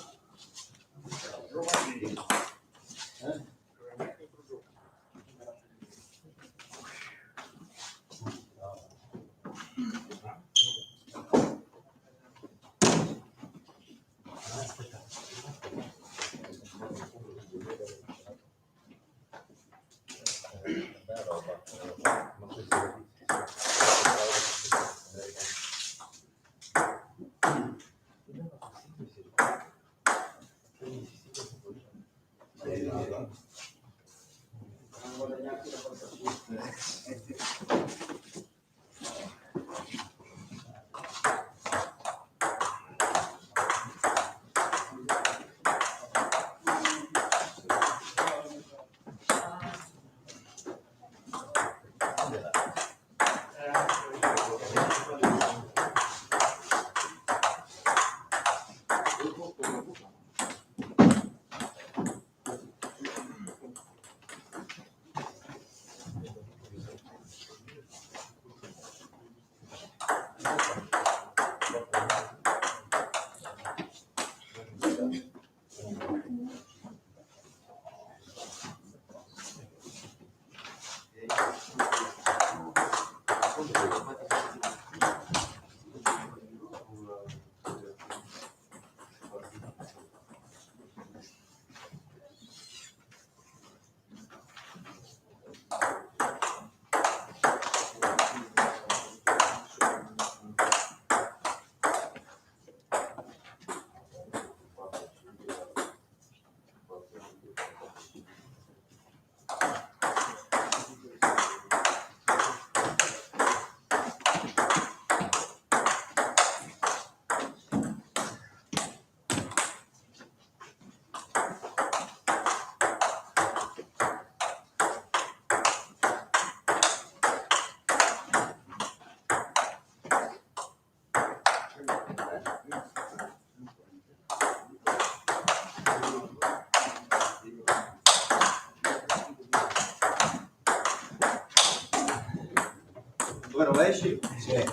Speaker 5: Due rovesci?
Speaker 3: Sì.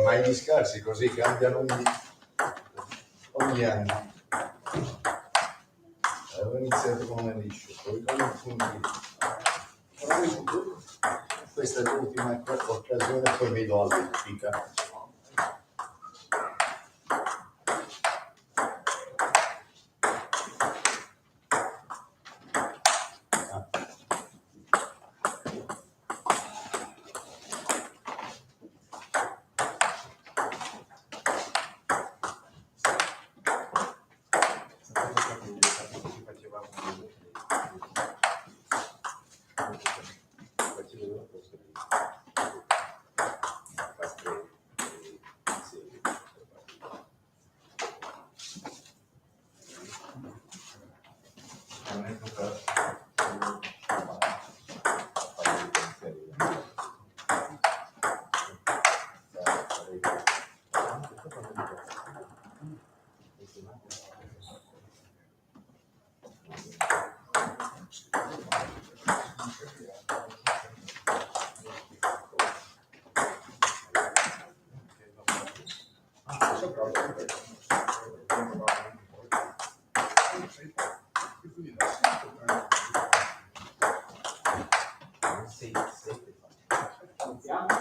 Speaker 3: Ma gli scarsi così cambiano ogni anno. iniziato con un liscio, poi con un punto. Questa è l'ultima occasione, poi vedo altre fica.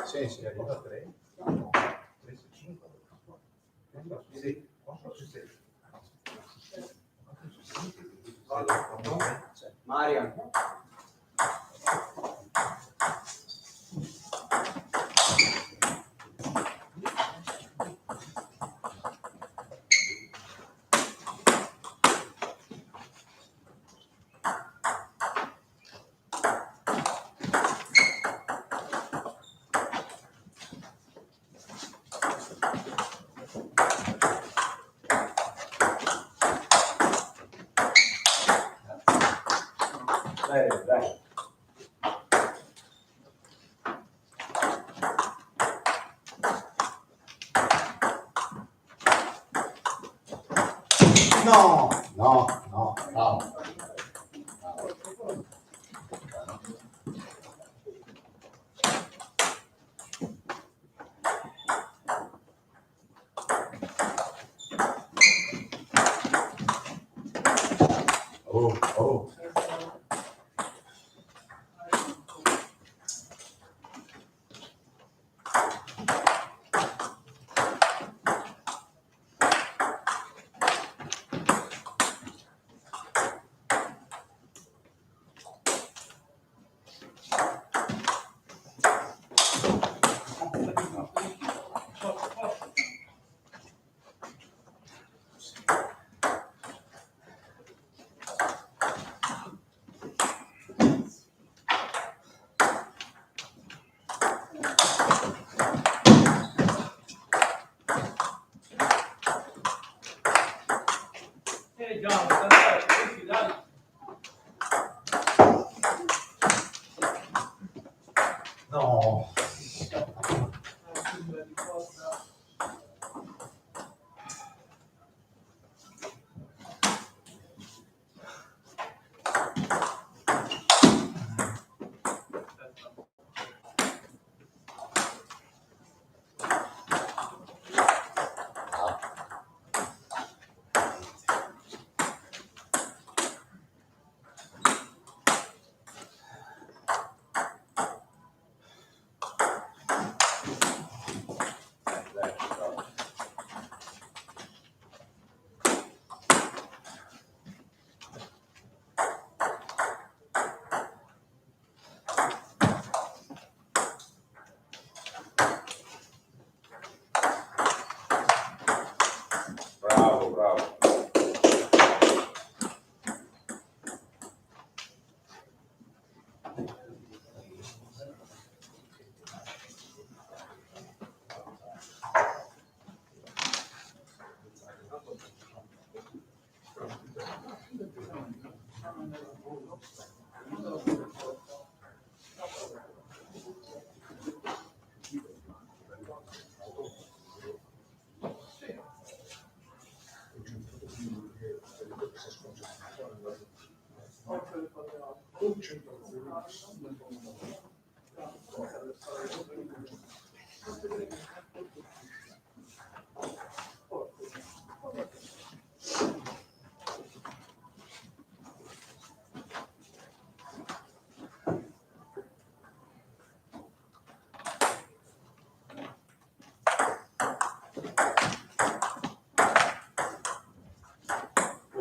Speaker 3: Sì, sì, arriva a 3. 3 su 5. Sì, 4 su 6.
Speaker 5: Marian. Dai.
Speaker 3: No. Oh.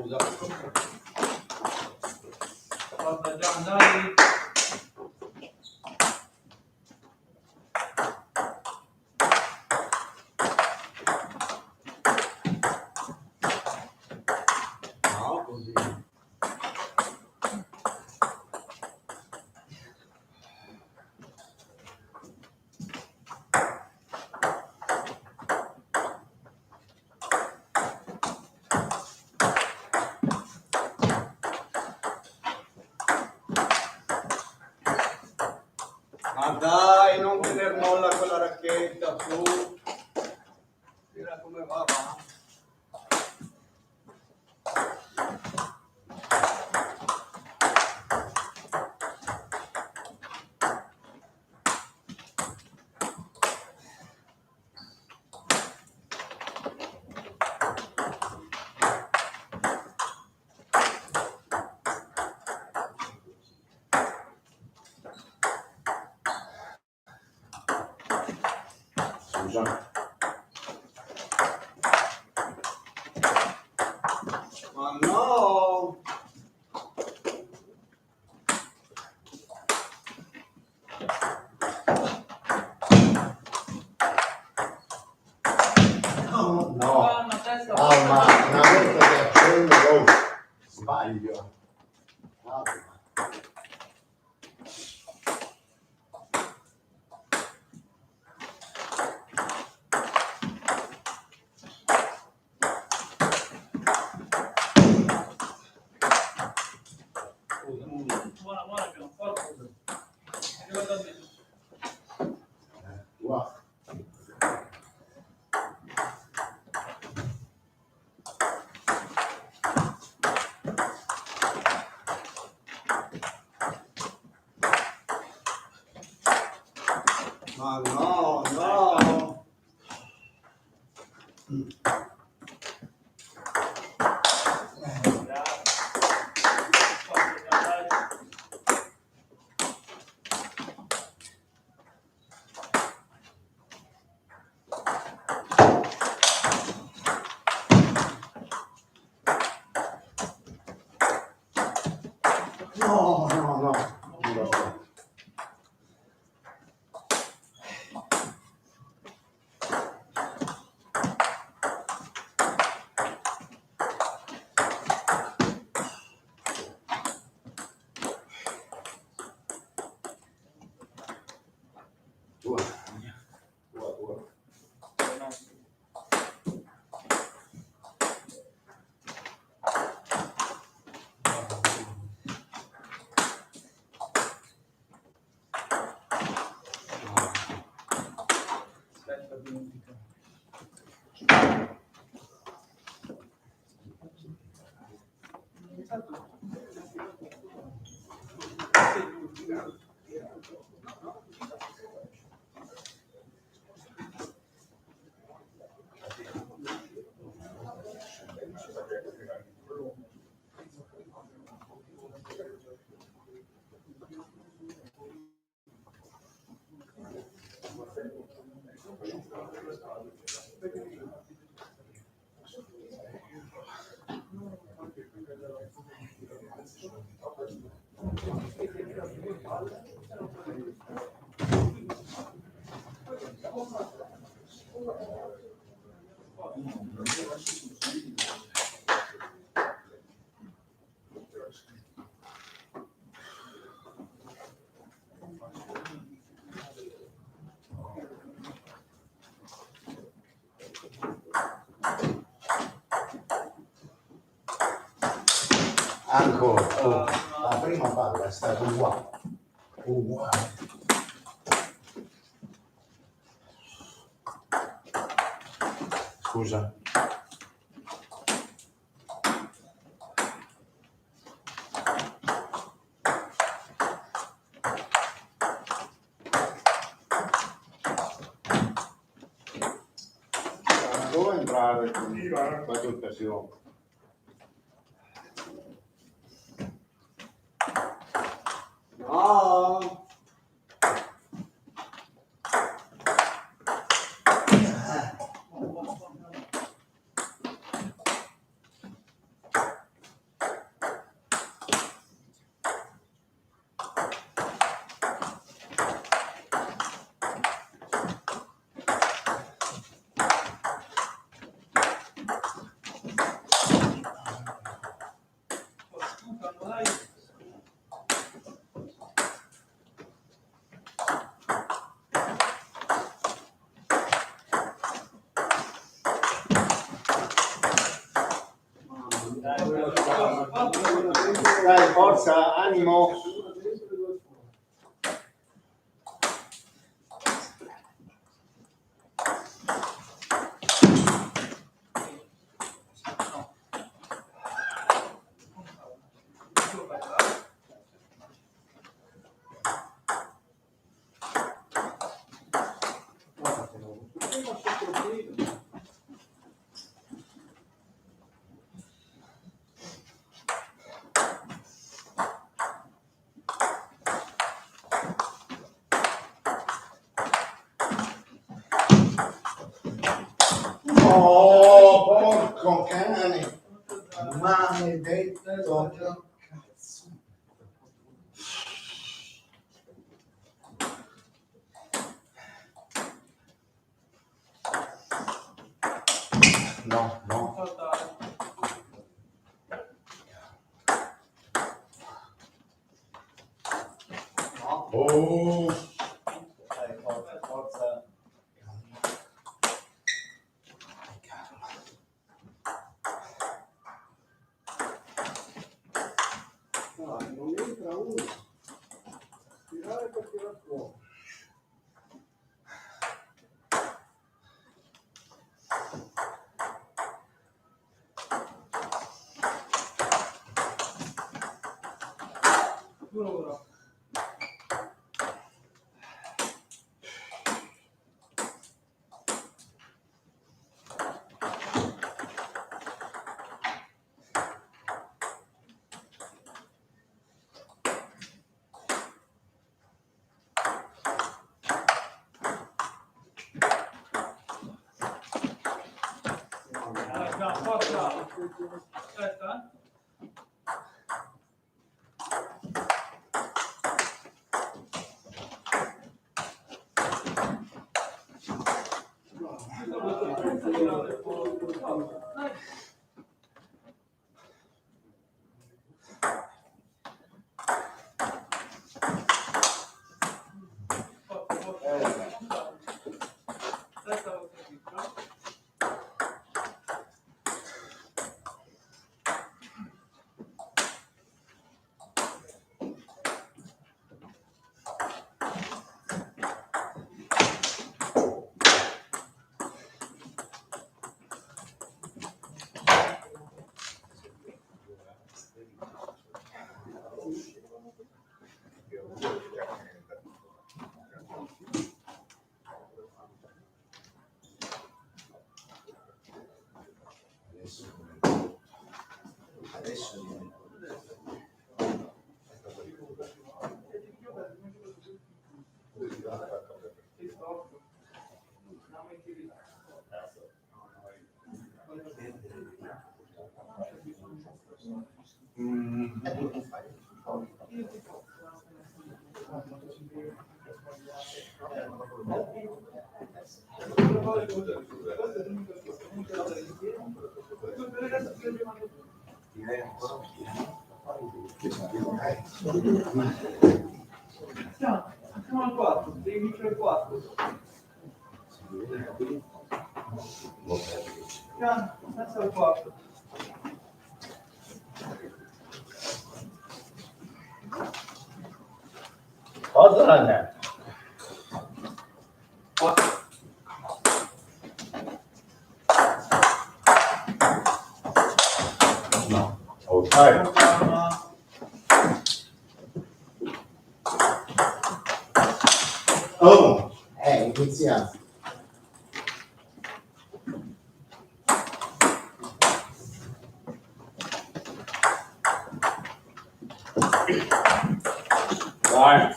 Speaker 3: scusa.
Speaker 2: Guarda Gian, dai.
Speaker 5: No, così. Ma dai, non tener molla quella racchetta, su. Mira come va.
Speaker 3: Scusa.
Speaker 5: Ma no!
Speaker 3: No.
Speaker 2: Calma, testa.
Speaker 3: Calma, una volta che accendo sbaglio. Calma.
Speaker 2: Buona che non fa cosa. Arriva da me.
Speaker 3: Wow.
Speaker 5: Ma no, no!
Speaker 3: No, no, no. Non lo so. Tua. Tua, tua.
Speaker 2: Aspetta, dimentica.
Speaker 3: Ancora. Oh, la prima palla è stata uguale. Uguale. Scusa.
Speaker 5: Dove entrare con questa occasione? No! Forza, animo.
Speaker 3: Oh, porco cane! Maledetto! Cazzo! No, no. Oh!
Speaker 5: Dai, forza, forza.
Speaker 2: Dai, non entra uno. Tirare per tirar fuori.
Speaker 3: Adesso
Speaker 2: Siamo al 4, devi vincere il 4. Piano, senza il 4.
Speaker 5: Cosa non
Speaker 3: no. Ok. Oh, inizia.
Speaker 5: Dai.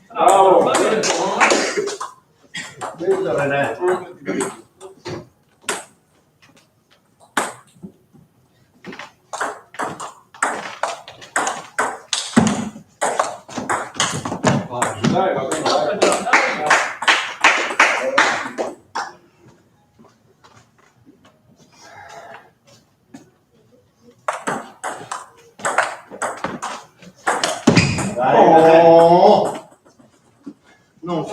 Speaker 5: Bravo.
Speaker 3: Bello René.
Speaker 5: Dai, va bene.
Speaker 3: Oh!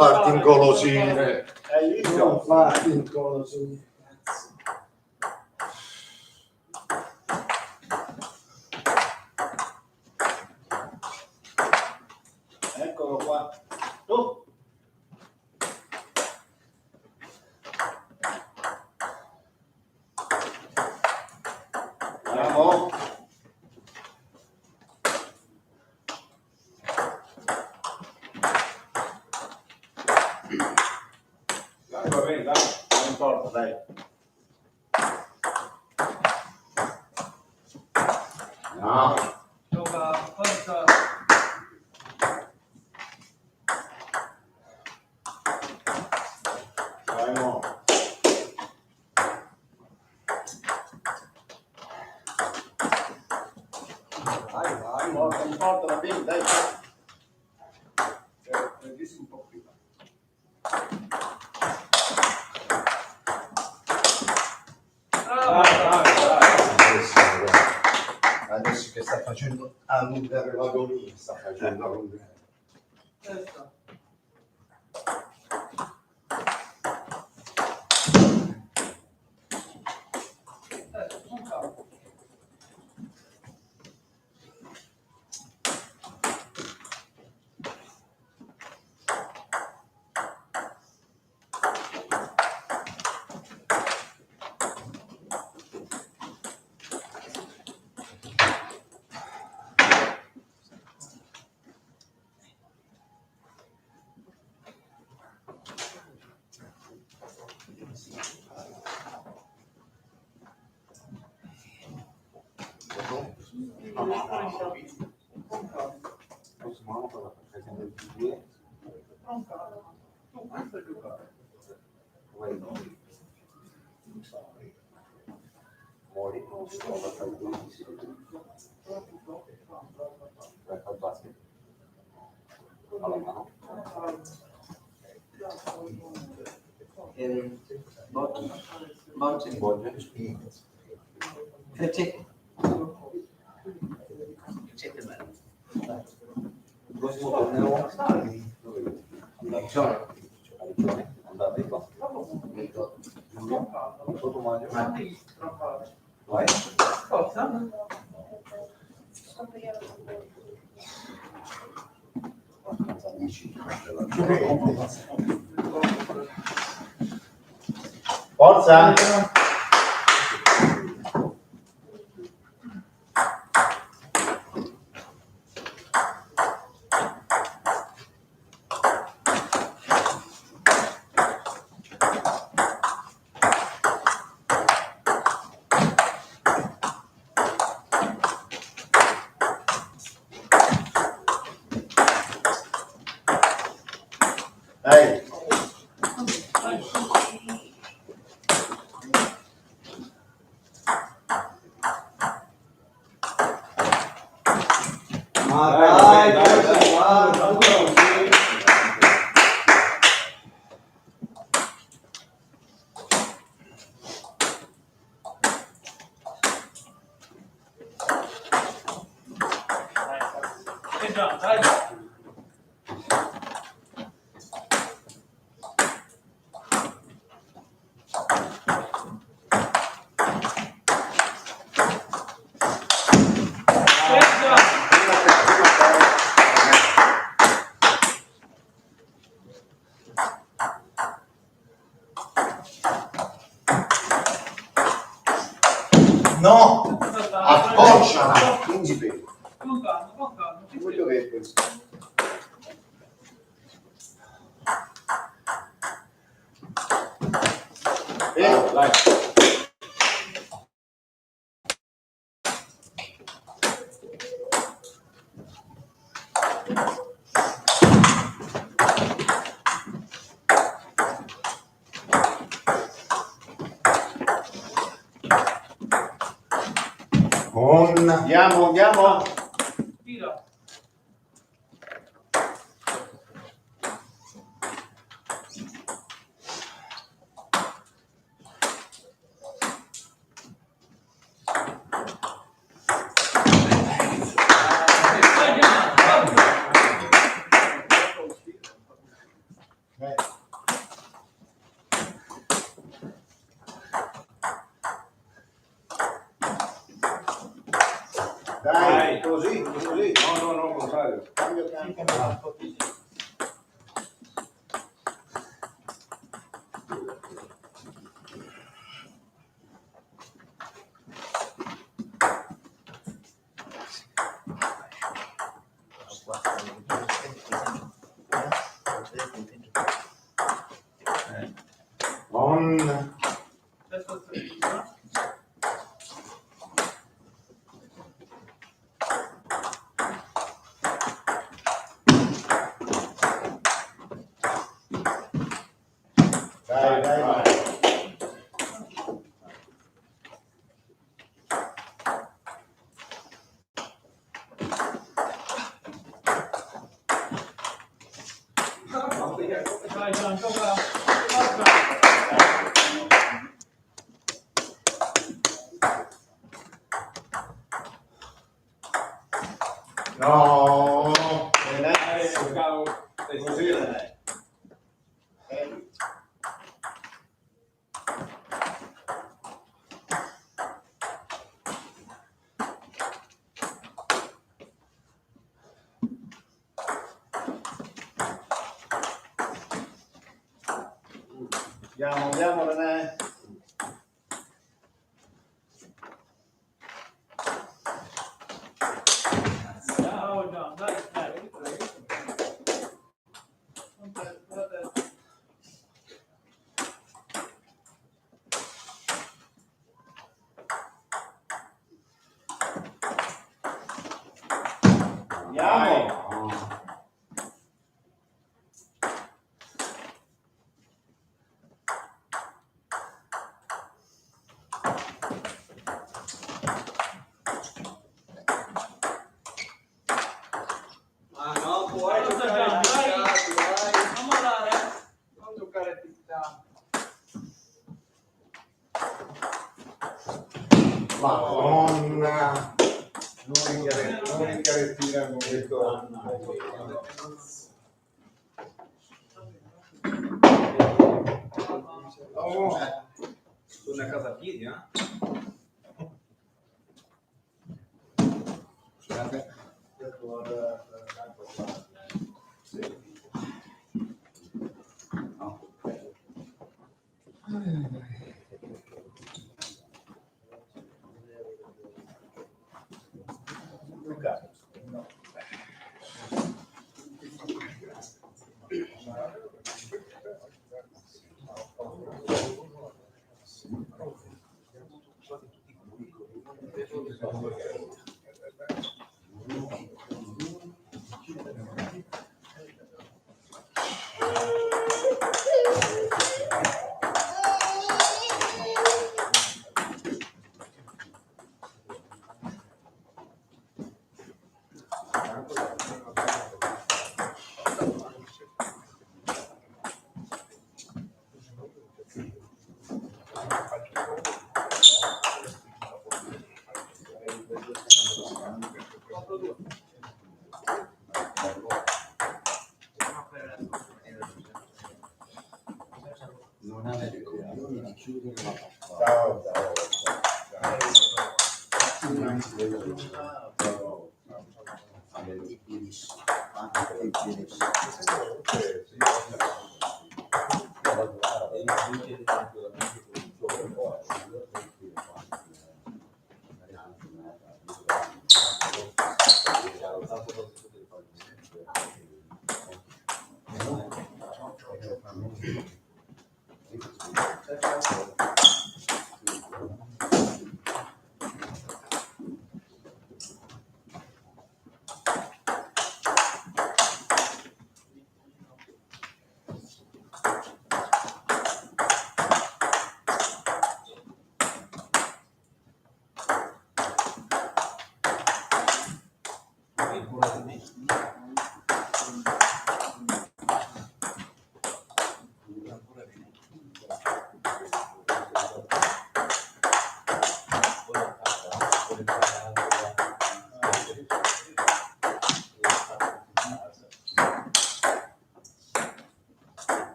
Speaker 3: farti ingolosire.
Speaker 5: Hai visto?
Speaker 2: Non farti il collo su.
Speaker 5: Eccolo qua. Tu. Andiamo.
Speaker 1: Dai, va bene, dai, non importa, dai.
Speaker 5: No.
Speaker 7: Gioca, forza.
Speaker 5: Dai, no. Vai, no, non importa, va bene, dai. Prendi un po' prima.
Speaker 3: Adesso che sta facendo allungare l'agonia, sta facendo allungare.
Speaker 7: Testa. Un capo. Un capo. Tu questo è giocare.
Speaker 3: Mori non si trova tra i due. Al basket. Alla mano.
Speaker 4: Bocce.
Speaker 3: Voglio.
Speaker 4: Frecce.
Speaker 3: Prossimo torneo. Alcione. Andate qua. Sotto maggio. Vai.
Speaker 7: Forza.
Speaker 5: Forza! Dai! Ma dai,
Speaker 7: E già, dai.
Speaker 3: No! Appoggiala! Principe!
Speaker 7: Con calma, con calma.
Speaker 3: Voglio vedere questo.
Speaker 5: dai! Andiamo!
Speaker 7: Tira.
Speaker 3: Dai,
Speaker 5: Così, così.
Speaker 3: no, no, contrario.
Speaker 5: Cambio campo.
Speaker 3: On. Dai, dai, dai.
Speaker 7: Dai, Gian, gioca.
Speaker 3: No.
Speaker 5: Così, dai. Andiamo, René.
Speaker 7: Ciao, Gian, dai, dai.
Speaker 5: Andiamo. Ma no, puoi
Speaker 7: Forza,
Speaker 5: giocare
Speaker 7: Gian, dai.
Speaker 5: tic-tac, dai.
Speaker 7: Non mollare.
Speaker 5: Non giocare tic-tac.
Speaker 3: Madonna. L'unica rettina con questo. Oh.
Speaker 2: Torna a casa a piedi, eh?
Speaker 3: Scusate.
Speaker 5: Non avere coglioni di chiudere la porta.
Speaker 3: Ciao, ciao.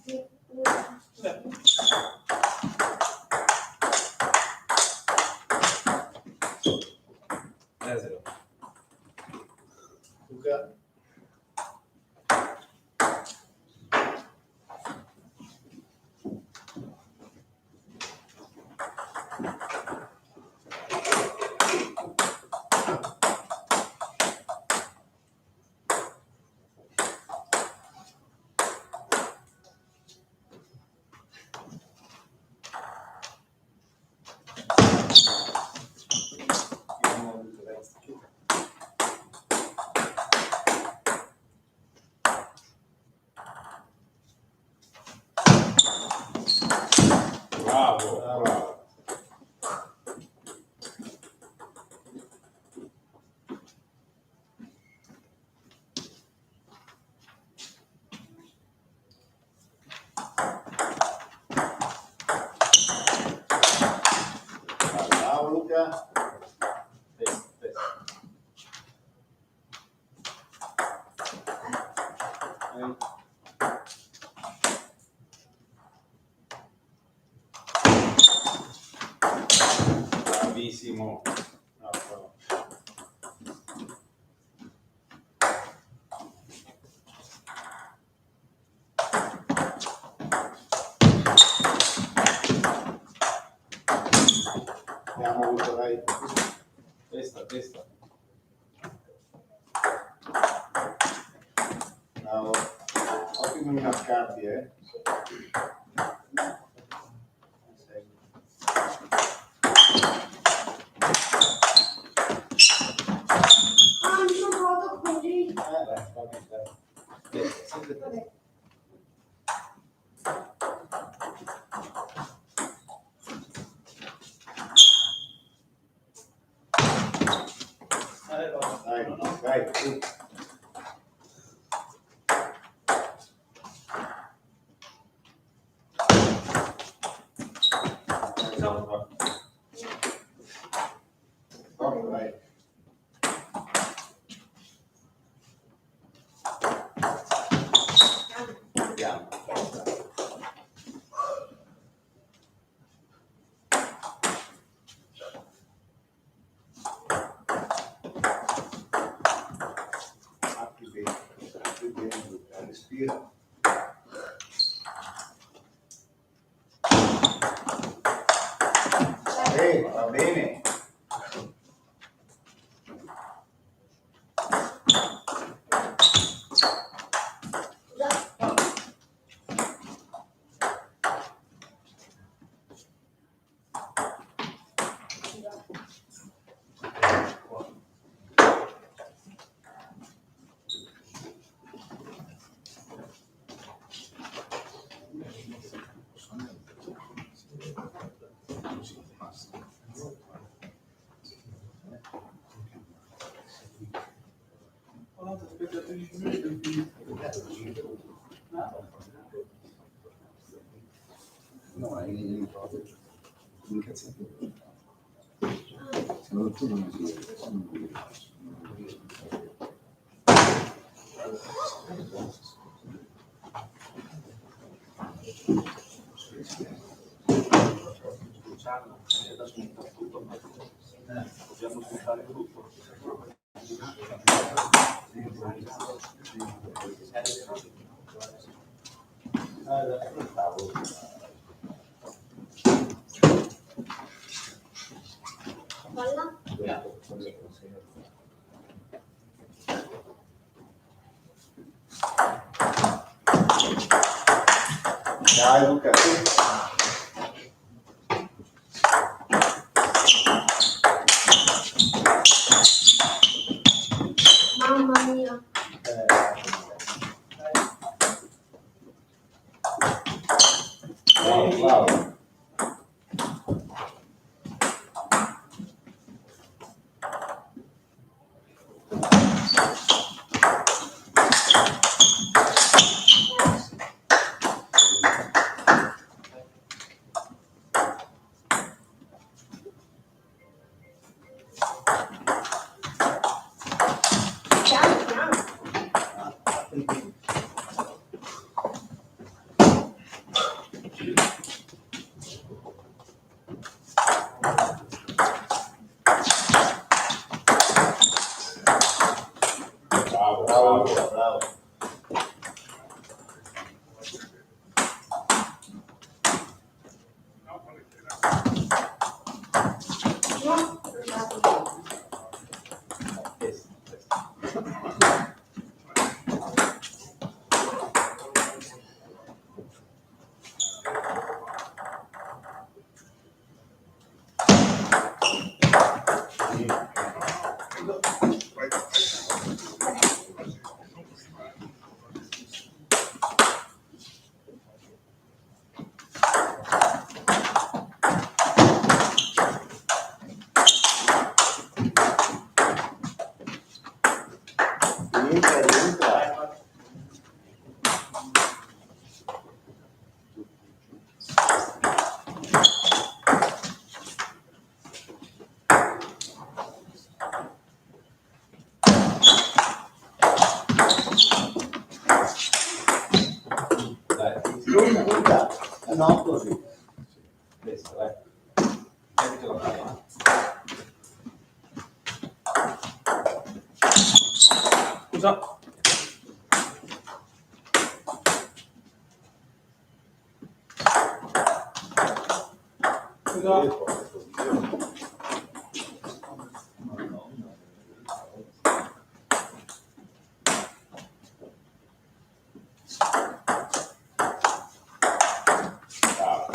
Speaker 6: Sì.
Speaker 3: Eselo.
Speaker 1: Luca.
Speaker 3: Bravo, bravo.
Speaker 1: Bravo Luca. Testa, testa.
Speaker 3: Bravissimo.
Speaker 1: Bravo. Andiamo Luca, dai.
Speaker 3: Testa, testa.
Speaker 1: Bravo. Ottimo inascarti, eh.
Speaker 6: Ah, mi sono trovato così.
Speaker 1: Dai, va bene, dai.
Speaker 3: Sempre te.
Speaker 6: Vabbè.
Speaker 1: Dai, su. Forza, dai. Andiamo. Apri bene, Luca, respira. Va bene.
Speaker 2: No, è in incazzato. Sono tu non mi
Speaker 5: Possiamo smontare il gruppo.
Speaker 6: Balla.
Speaker 1: Dai Luca, su.
Speaker 6: Mamma mia.
Speaker 1: Bravo, bravo.
Speaker 6: Piano, piano.
Speaker 3: Bravo,
Speaker 5: Bravo,
Speaker 3: bravo.
Speaker 5: bravo. Rientra, rientra.
Speaker 3: Dai,
Speaker 5: Lunga, lunga. No, così.
Speaker 3: destra, vai. Mettilo la mano.
Speaker 1: Scusa. Scusa.
Speaker 3: Bravo.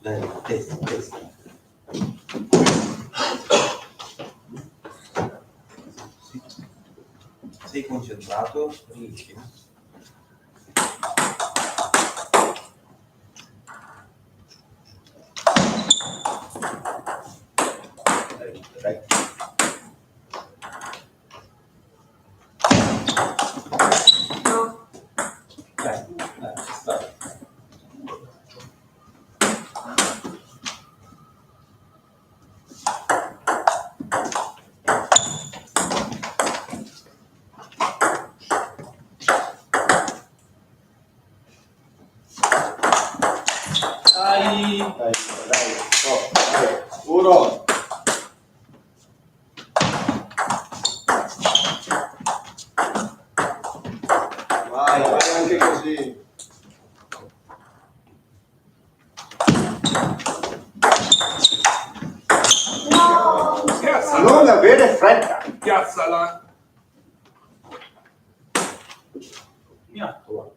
Speaker 5: Dai, testa, testa.
Speaker 3: Sei concentrato, rischi.
Speaker 5: Dai.
Speaker 6: No.
Speaker 3: Dai, stai.
Speaker 1: Dai.
Speaker 5: Dai, dai. Oh, dai. Uno. Vai anche così.
Speaker 6: No.
Speaker 5: Non avere fretta.
Speaker 1: Piazzala.
Speaker 3: Tua.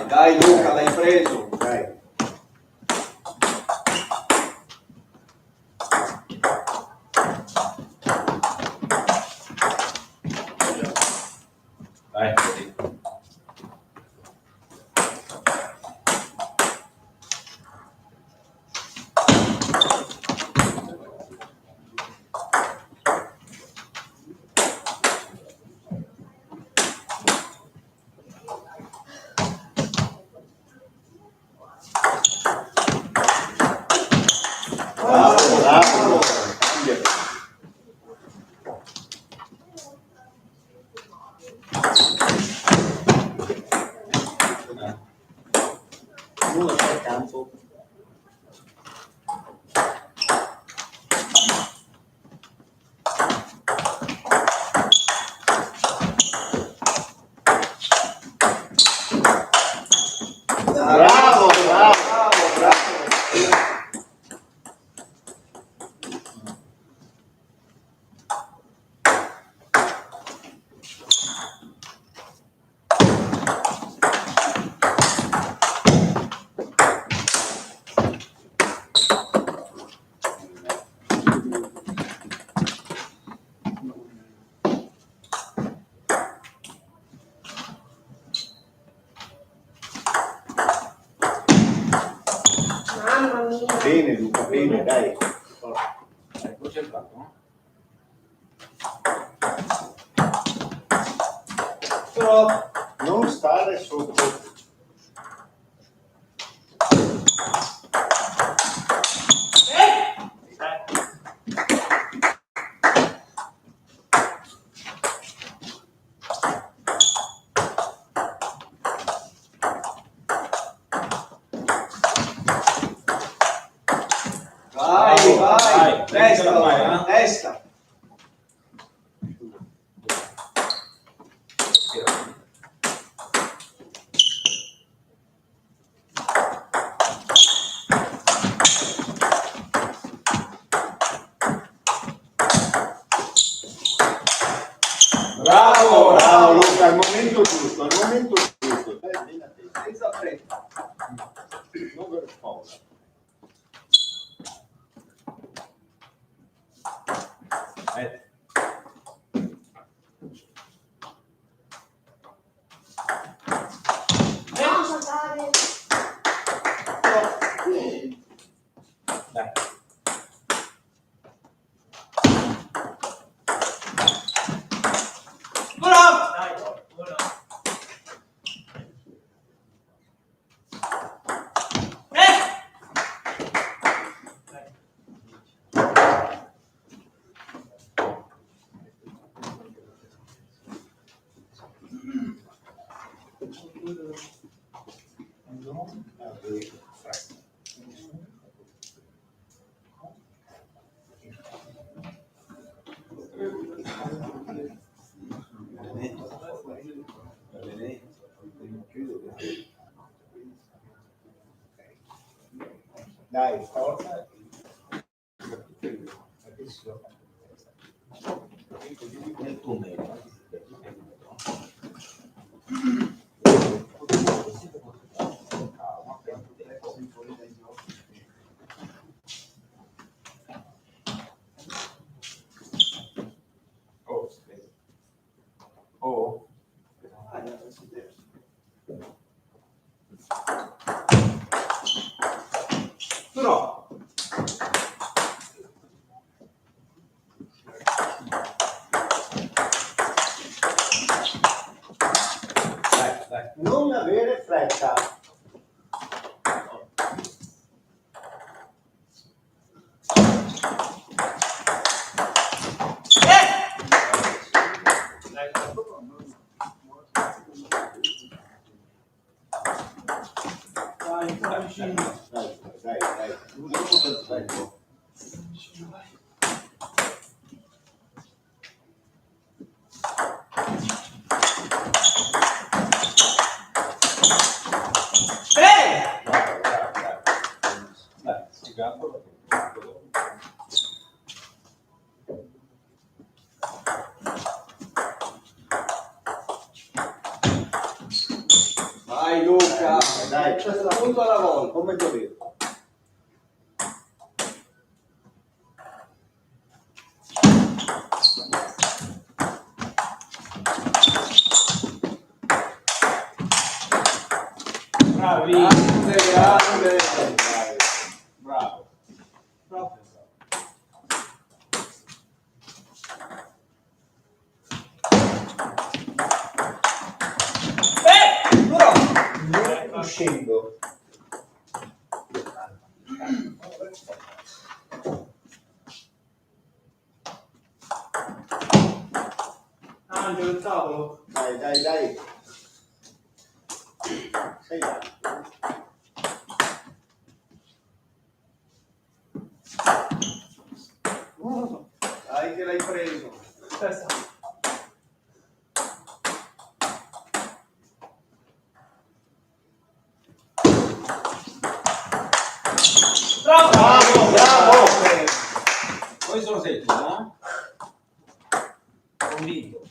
Speaker 5: Dai Luca, l'hai preso. Dai.
Speaker 3: Dai, così.
Speaker 5: Bene, Luca, bene, dai.
Speaker 3: Dai, concentrato, no?
Speaker 5: Però non stare sotto.
Speaker 2: Vai, vai,
Speaker 3: Testa,
Speaker 2: testa, testa.
Speaker 5: Bravo, bravo Luca, al momento giusto, al momento giusto. Dai, vieni a te.
Speaker 2: Senza fretta.
Speaker 5: Non per paura.
Speaker 6: No, saltare.
Speaker 3: Dai.
Speaker 5: Non avere fretta. Dai, forza.
Speaker 3: Nel tunnel. Oh.
Speaker 2: Però.
Speaker 3: Dai, dai.
Speaker 5: Non avere fretta.
Speaker 2: Vai, vai vicino.
Speaker 5: Dai. Non tanto tempo.
Speaker 3: Dai, sfigato.
Speaker 2: Vai Luca.
Speaker 5: Dai,
Speaker 2: Punto alla volta.
Speaker 5: come ti ho detto.
Speaker 3: Bravi.
Speaker 2: Grande, grande.
Speaker 5: Dai.
Speaker 3: Bravo.
Speaker 2: Bravo.
Speaker 5: Non uscendo.
Speaker 2: Angelo, il tavolo.
Speaker 5: Dai. Sei là.
Speaker 2: Dai che l'hai preso.
Speaker 7: Testa.
Speaker 5: Bravo.
Speaker 3: Poi sono sei tu, no? Convinto.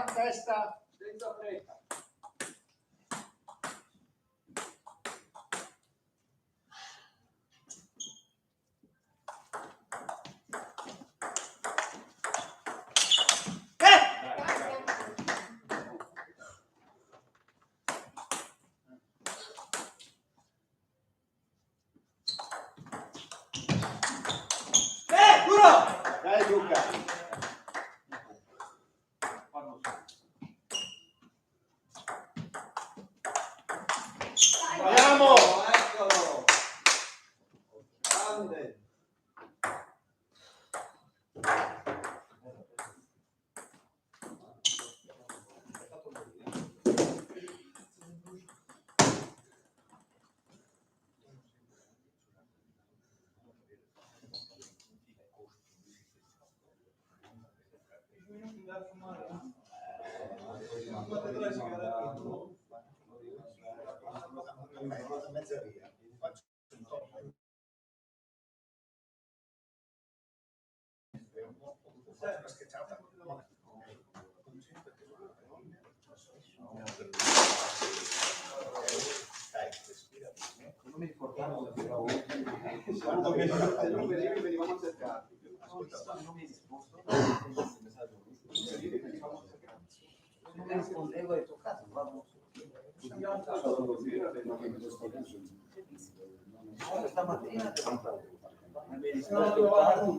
Speaker 1: testa.
Speaker 5: Senza fretta.
Speaker 1: Dai Luca. Andiamo.
Speaker 5: Eccolo. Grande.
Speaker 3: Mezza via. Una schiacciata. Dai, respira.
Speaker 4: Non mi ricordavo
Speaker 5: Quando venivamo cercati.
Speaker 4: non mi risposto. Non mi rispondevo e ho detto, cazzo, vado. Stamattina mi hai risposto tardi.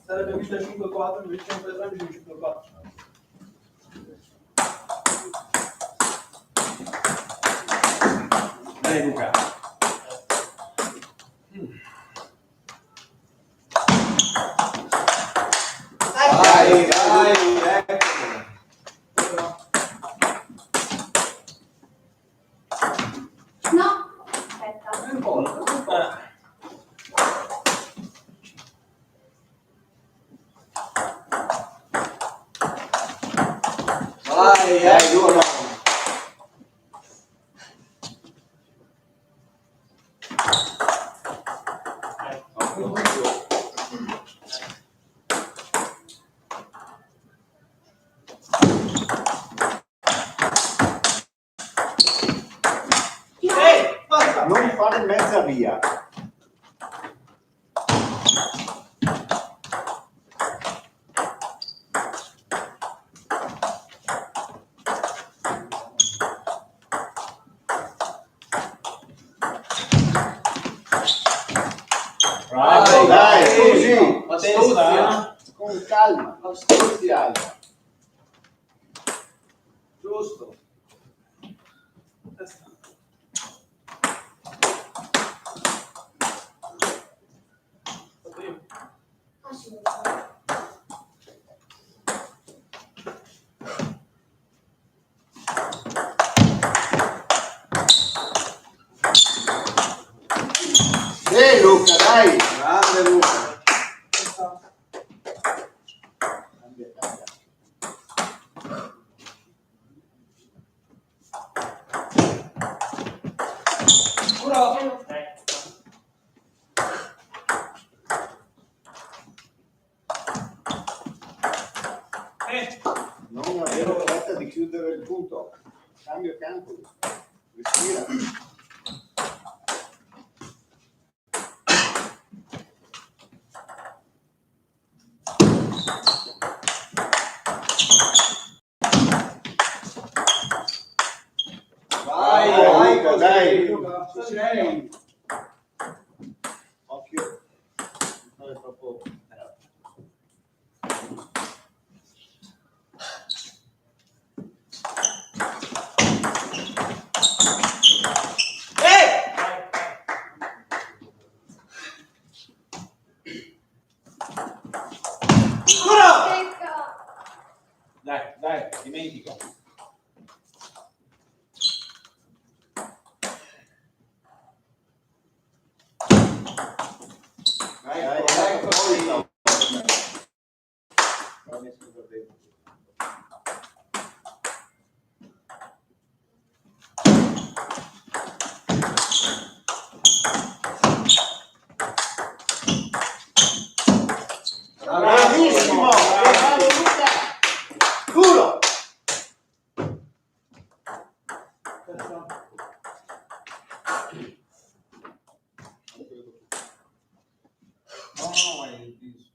Speaker 2: Sarebbe visto il 5-4, invece siamo per il 5-4.
Speaker 1: Dai Luca.
Speaker 5: Dai, dai, ecco.
Speaker 6: No. Aspetta.
Speaker 5: Vai, eccolo.
Speaker 1: Non fare mezza via.
Speaker 5: Bravo,
Speaker 1: Dai, così.
Speaker 5: Astuzia.
Speaker 1: Con calma.
Speaker 5: Astuzia. Giusto.
Speaker 1: Luca, dai.
Speaker 5: Grande Luca.
Speaker 1: Non avere fretta di chiudere il punto. Cambio campo. Respira.
Speaker 5: Vai,
Speaker 1: Vai,
Speaker 5: vai,
Speaker 1: dai.
Speaker 5: Luca. Ci sei.
Speaker 1: Occhio. Non è troppo.
Speaker 3: Dai, dai, dimentica.
Speaker 1: Ecco.
Speaker 5: No, è il viso.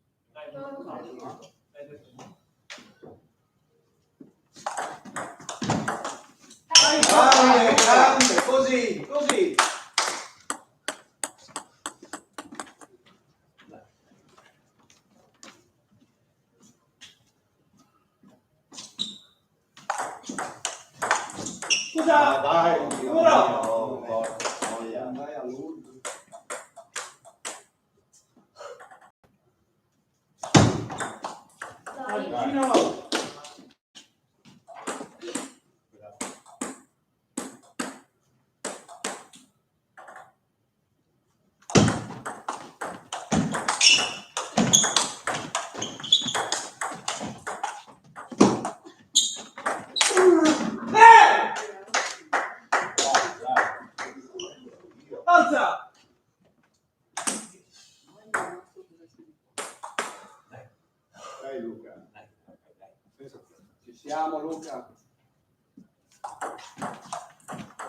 Speaker 5: Grande, grande, così, così.
Speaker 1: Ah, dai, Dio
Speaker 5: Bravo.
Speaker 1: mio, porca troia.
Speaker 5: Vai all'ultimo.
Speaker 6: Dai.
Speaker 5: Fino. Alza!
Speaker 1: Dai Luca.
Speaker 5: Ci siamo, Luca.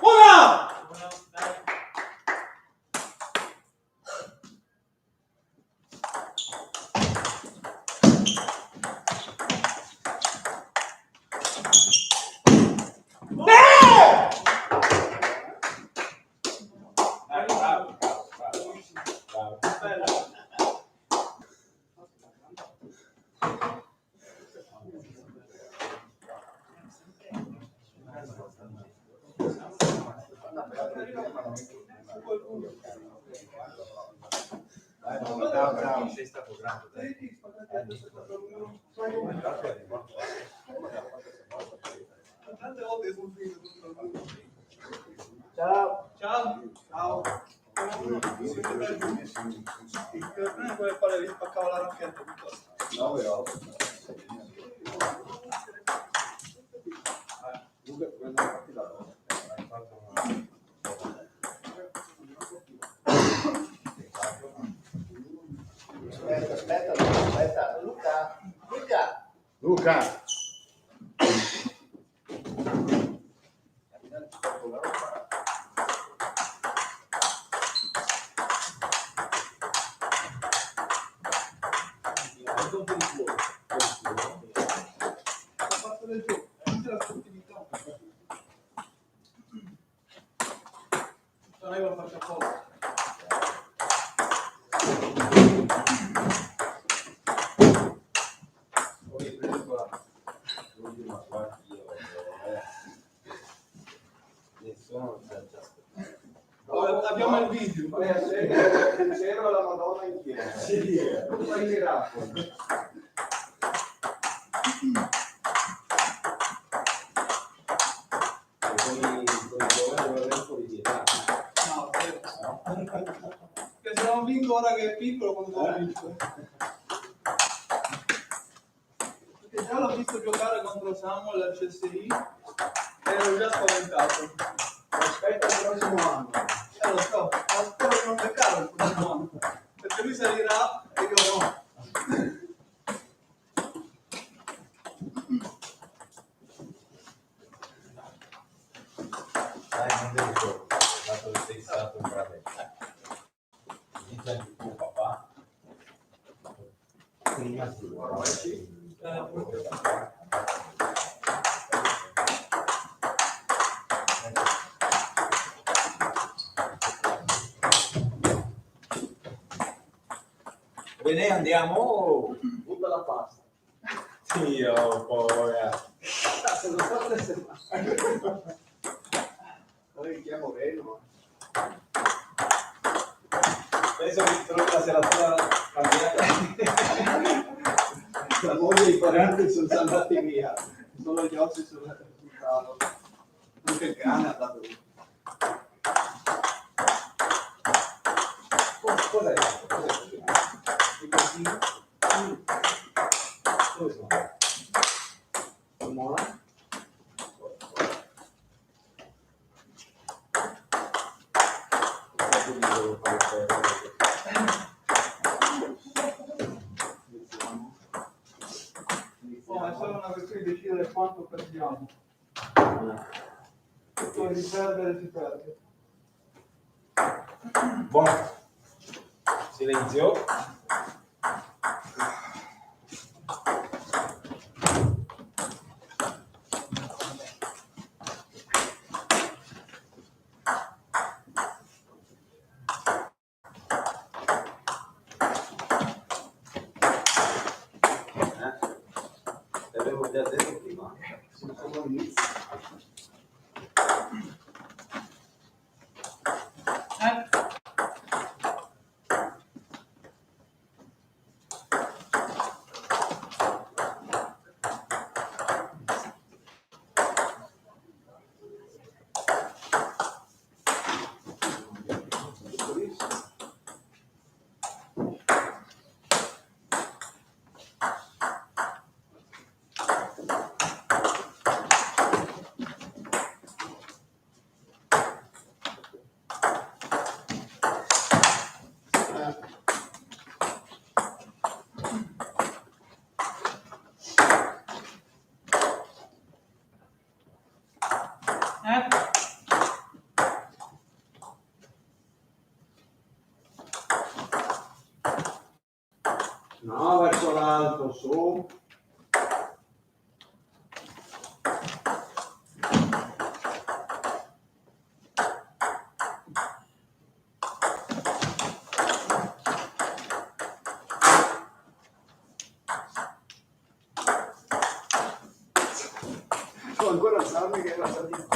Speaker 5: Una! Bravo, bravo, bravo. Bella.
Speaker 3: Bravo, sei stato grande.
Speaker 5: Tante volte sul video tutto il mondo.
Speaker 2: Ciao.
Speaker 5: Ciao. Ciao. Il cartone quelle palle vi spaccava la racchetta piuttosto.
Speaker 1: 9-8. Luca, prendo la partita dopo.
Speaker 2: Aspetta,
Speaker 1: Luca!
Speaker 5: La parte del gioco, anche la sportività. Non è una faccia apposta. Abbiamo il video.
Speaker 1: C'era la Madonna in chiesa. Sì, fai miracoli.
Speaker 5: No, che se non vinco ora che è piccolo, quando devo vincere. Perché già l'ho visto giocare contro Samuel al CSI e ero già spaventato.
Speaker 1: Aspetta il prossimo anno.
Speaker 5: Lo so, ma spero di non beccare il prossimo anno. Perché lui salirà e io no.
Speaker 3: Dai, non devi correre, dato che sei stato un bravo. Dica di tuo papà. Prima si Bene, andiamo.
Speaker 1: Tutta la pasta.
Speaker 3: Sì, oh, povera.
Speaker 5: Se non so se
Speaker 1: Poi richiamo Reno.
Speaker 3: Penso che trovi la serratura cambiata.
Speaker 1: La moglie e i parenti sono andati via. Solo gli ossi sul tavolo. Anche il cane è andato via.
Speaker 3: Cos'è? Il cosino? Dove sono?
Speaker 1: Mola?
Speaker 5: oh, è solo una questione di decidere quanto perdiamo. Poi si perde e si perde.
Speaker 3: Buono. Silenzio.
Speaker 5: già detto prima.
Speaker 1: Siamo all'inizio.
Speaker 5: No, verso l'alto, su.
Speaker 1: Tu ancora salvi che era salito.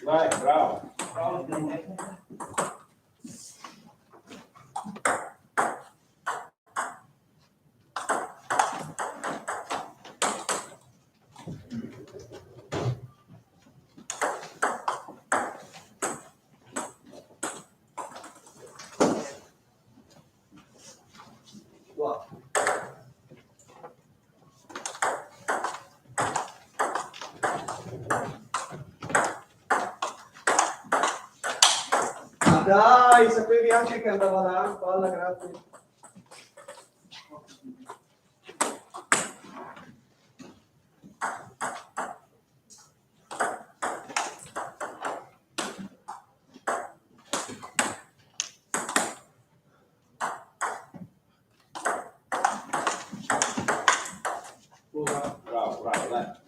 Speaker 3: Vai, bravo.
Speaker 5: Qua. Ma dai, sapevi anche che andava là in palla, grazie.
Speaker 3: Scusa. Bravo, bravo, dai.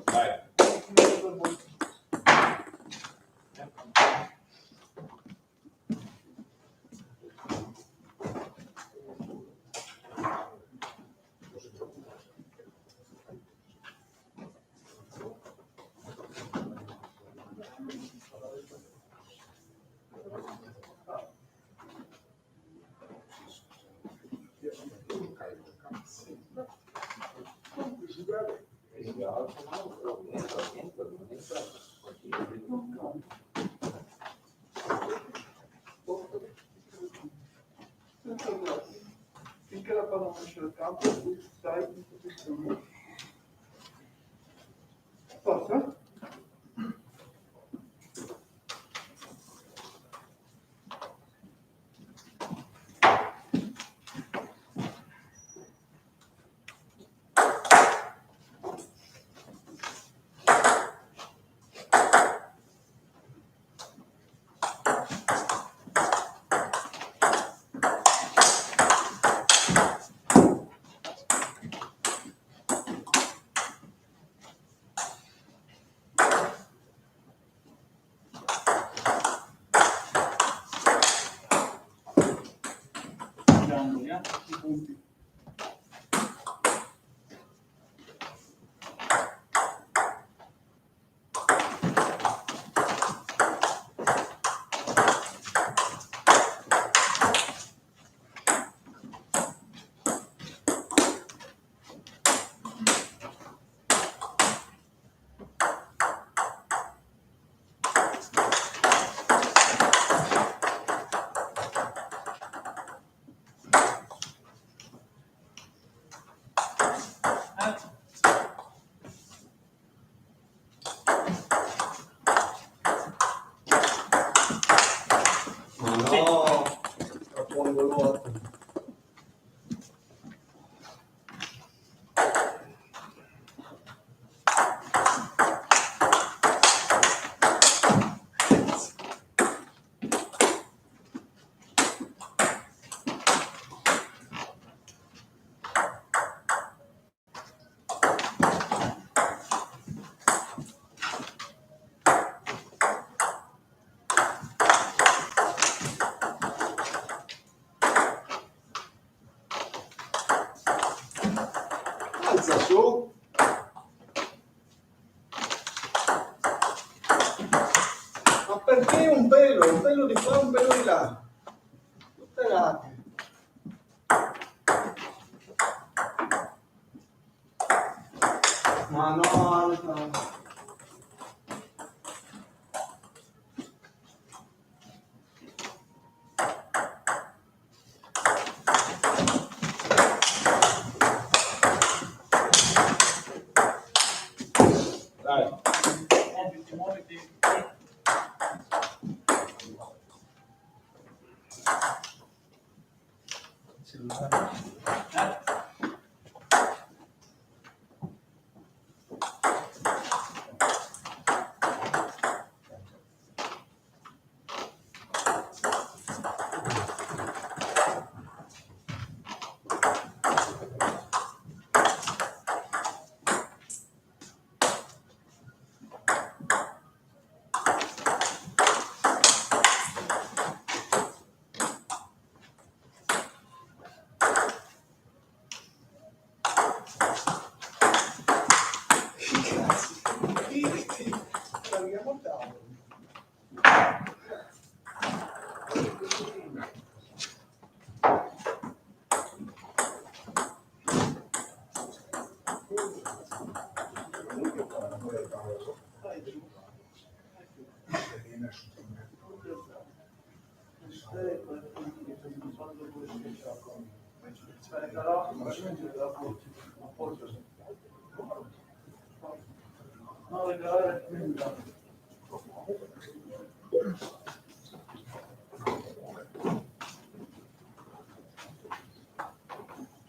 Speaker 3: Vai.
Speaker 7: Finché la palla non esce dal campo, tu stai in posizione. Forza? Andiamo, i punti.
Speaker 5: perché un pelo di qua, un pelo di là. Tutte latte. Ma no, Alfa. Dai. Abbiamo tavolo.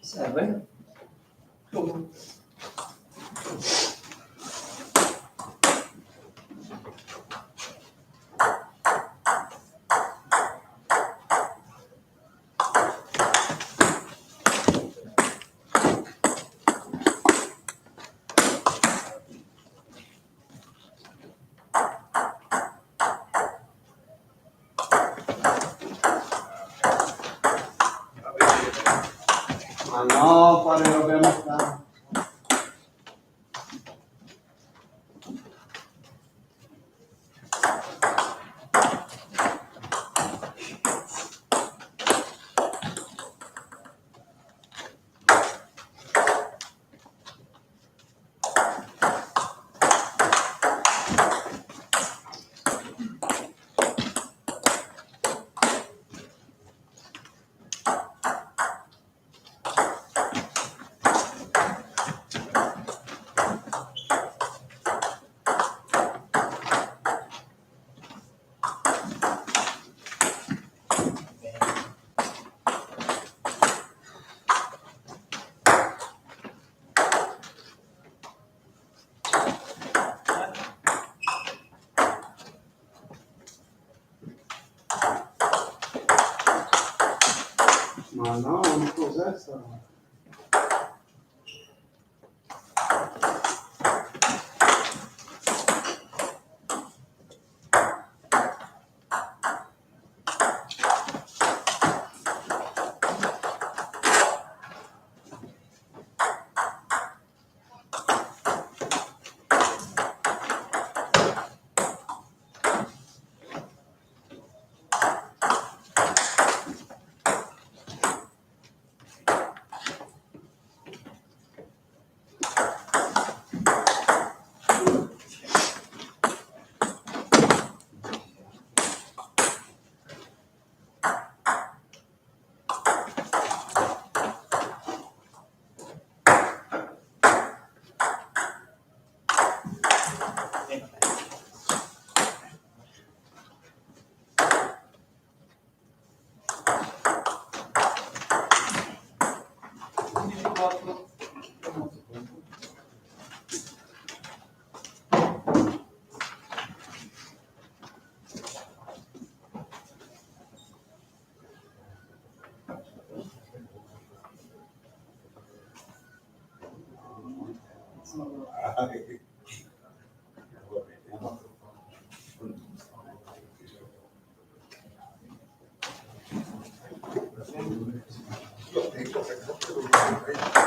Speaker 4: Serve?
Speaker 5: Ma no, quale dobbiamo fare? Ma no, cos'è sta roba?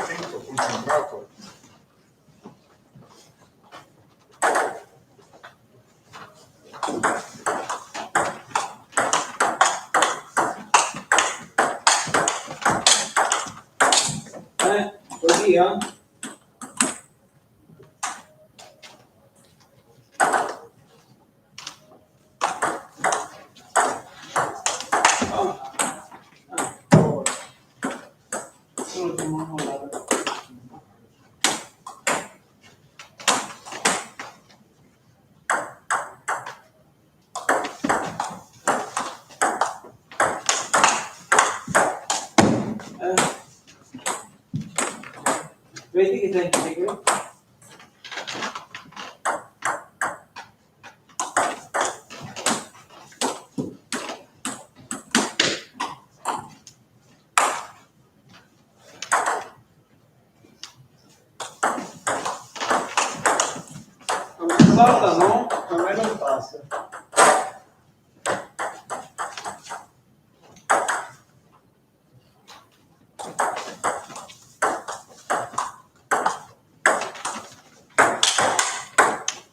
Speaker 3: Tempo concentrato.
Speaker 5: via?
Speaker 4: Vedi che sei integro?
Speaker 5: Guarda, no? A me non passa.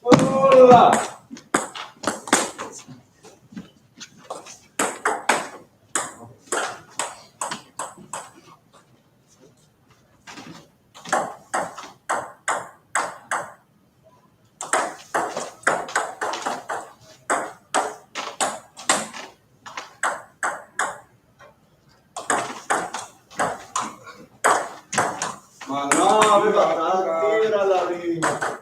Speaker 5: Hola! Ma no, aveva tira la linea.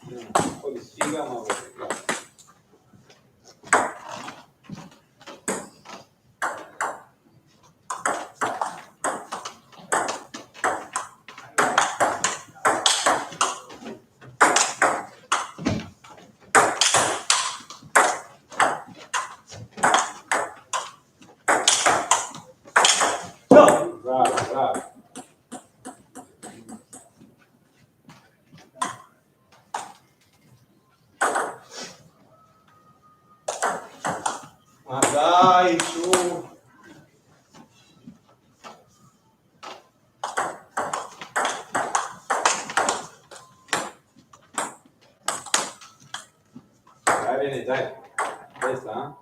Speaker 5: Un po' di sfiga, ma bravo, bravo. Ma dai, su. Dai, bene, dai. Questa, eh?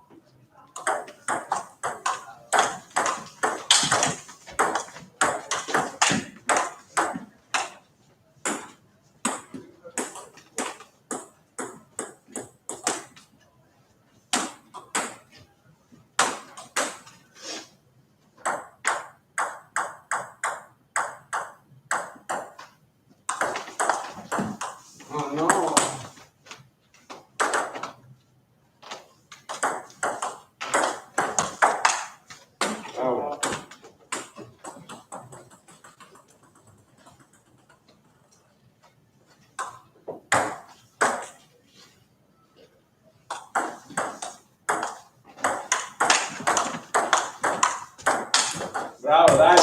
Speaker 5: Oh no! Bravo. Bravo, dai.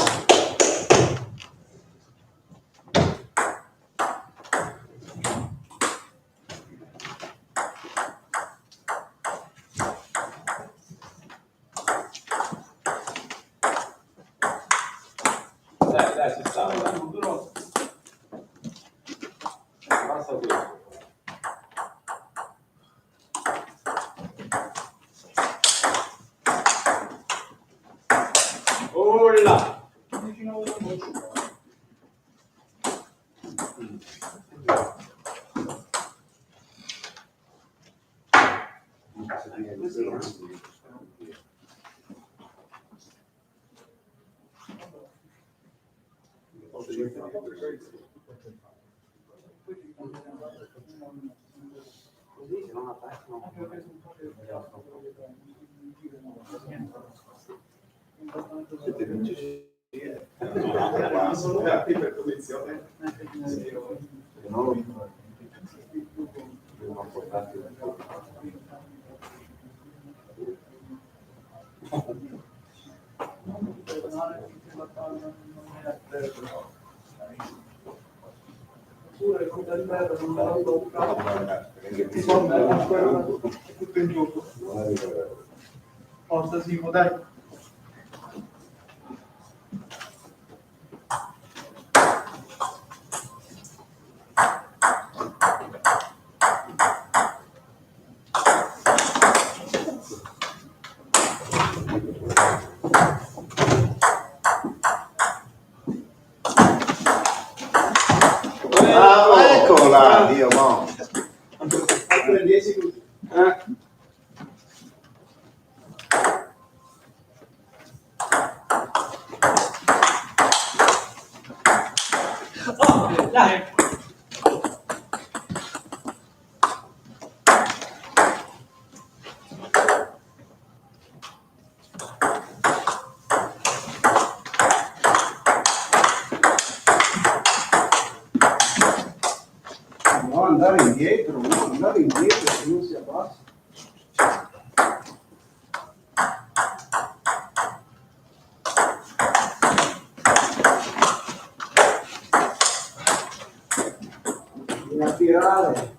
Speaker 5: Dai, ci sta. Basta qui. Olla! Così se non attaccano.
Speaker 3: Siete vinci?
Speaker 1: Per condizione.
Speaker 3: Non lo vinco. Non portati.
Speaker 7: Pure con del vero non l'ho toccato.
Speaker 3: Perché
Speaker 7: Ti sono tutto in gioco. Forza Simo, dai.
Speaker 1: Ah, eccola, Dio, mo.
Speaker 5: Altre 10 minuti.
Speaker 4: Dai.
Speaker 5: No, andare indietro, se non si abbassa. Bisogna tirare.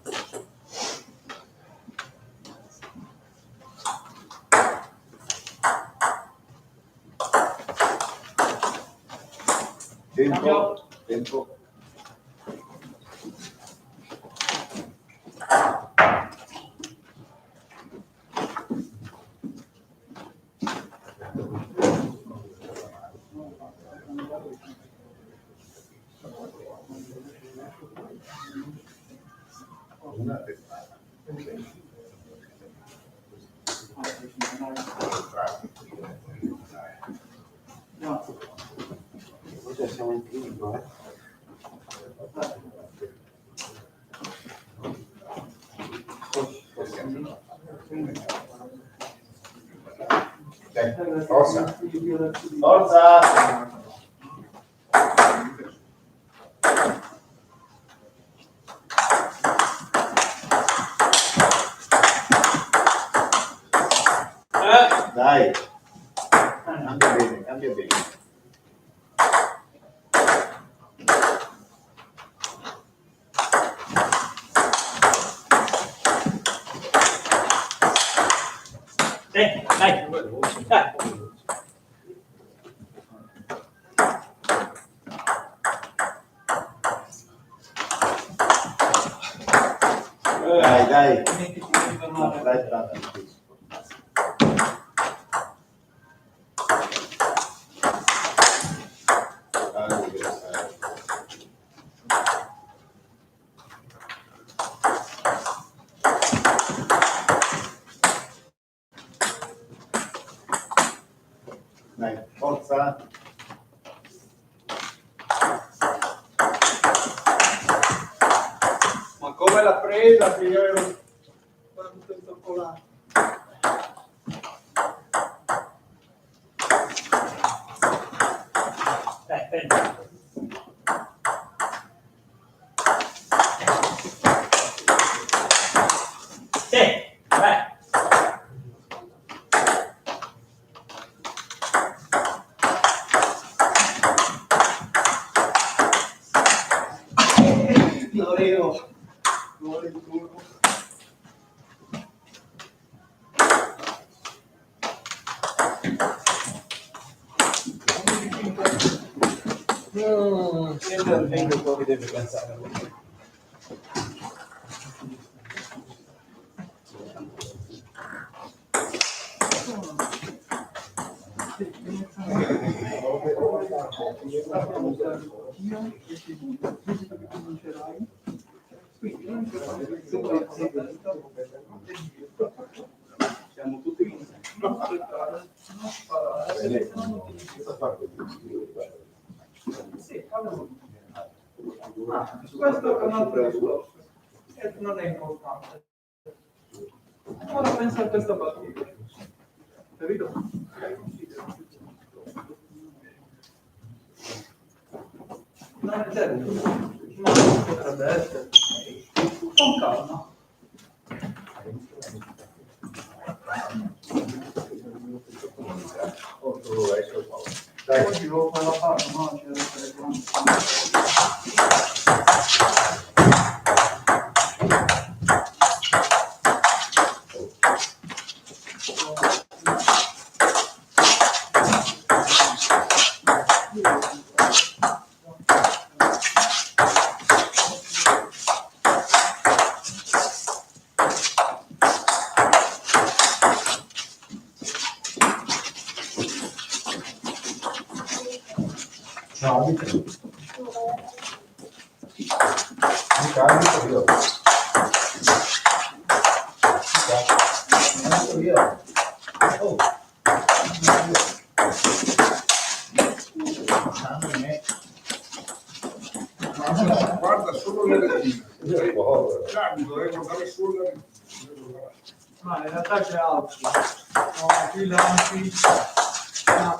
Speaker 1: Tempo, tempo. Cosa siamo in clinico, eh? Dai, forza. Forza! Dai, cambia bene, cambia bene.
Speaker 4: Dai. Dai.
Speaker 1: Dai.
Speaker 4: Mettiti di fermare.
Speaker 1: Dai. Dai, forza.
Speaker 5: Ma come l'ha presa, che io ero tutto intrappolato.
Speaker 4: Dai, prendi. Sì, vai.
Speaker 5: Volevo il turbo.
Speaker 3: Sempre al meglio poi deve pensare.
Speaker 5: Siamo tutti in
Speaker 7: Questo è un altro discorso. Non è importante. Ora pensa a questa partita. Capito? Non è certo. Ma potrebbe essere. Con calma.
Speaker 1: Dai.
Speaker 7: Oggi devo fare la parte, no? C'è da essere grande.
Speaker 5: Guarda solo le retine. Mi dovrei guardare solo le retine.
Speaker 7: Ma in realtà c'è altro. No, qui davanti. No.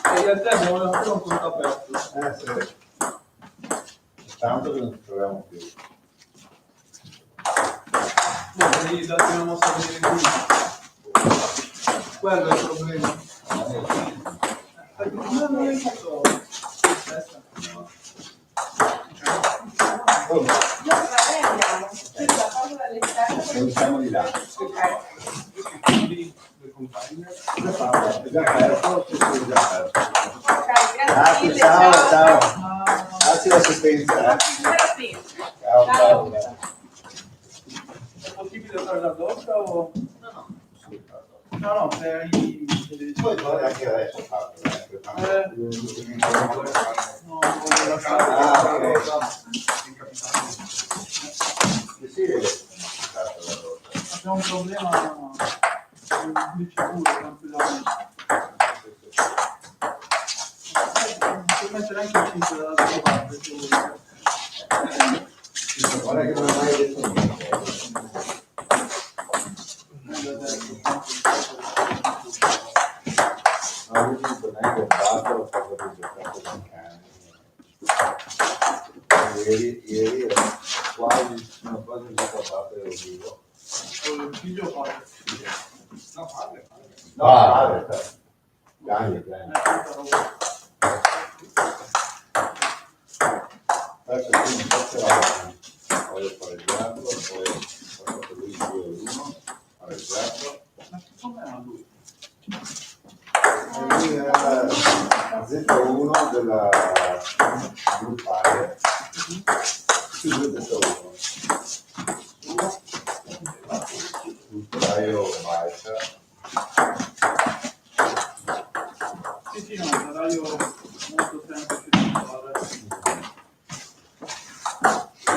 Speaker 7: E in realtà abbiamo ancora un conto aperto.
Speaker 3: Sì. Tanto che non ci troviamo più.
Speaker 7: Devi darti una mossa a vedere qui. Quello è il problema. Non è tutto.
Speaker 3: Non siamo di là.
Speaker 7: Quindi le compagne.
Speaker 3: Già aperto, già aperto.
Speaker 6: Grazie,
Speaker 3: Ciao, ciao.
Speaker 7: Ah,
Speaker 3: Grazie all'assistenza. Ciao, ciao.
Speaker 7: è possibile fare la doccia o... No, no, se hai...
Speaker 3: Poi guarda anche adesso fatto.
Speaker 7: No, voglio lasciare.
Speaker 3: Ah, ok. Sì,
Speaker 7: Abbiamo un problema di sicuro, tranquillamente. Puoi mettere anche il 5 dall'altra parte, se vuoi.
Speaker 3: guarda che non hai mai detto niente. No, lui non è comprato, ho fatto il giocato con cani. Ieri era quasi giocato a parte del vivo.
Speaker 7: Il figlio fa.
Speaker 5: No, palle.
Speaker 3: No, vale, cani, cani. Adesso quindi faccio poi ho pareggiato, poi ho fatto lui 2-1, pareggiato.
Speaker 7: Ma com'era lui?
Speaker 3: E lui era 0-1 della gruppale, più 2-1. Gruppalaio Malta.
Speaker 7: Sì, no, un orario molto semplice da fare.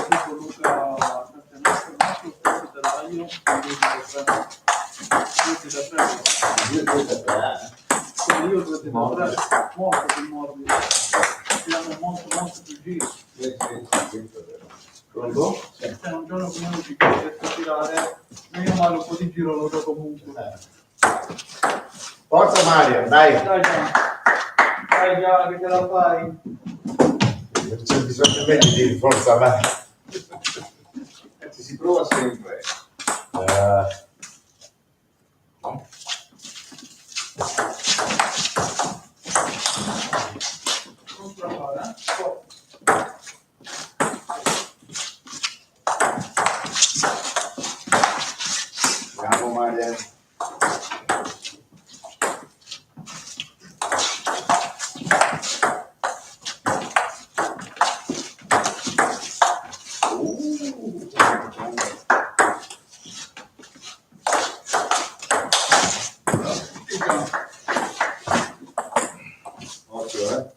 Speaker 7: Tipo Luca Castanaccio, il nostro stesso telaio, io 2-3, molto più morbido. Abbiamo molto più giri.
Speaker 3: Pronto?
Speaker 7: Se un giorno come oggi che riesco a tirare, meno male un po' di giro lo do comunque.
Speaker 3: Forza Mario, dai!
Speaker 7: Dai già, che ce la fai.
Speaker 3: C'è bisogno di me di dire forza Mario.
Speaker 5: Ci si prova sempre.
Speaker 7: Non ce la fare, eh?
Speaker 3: Andiamo Mario. Occhio,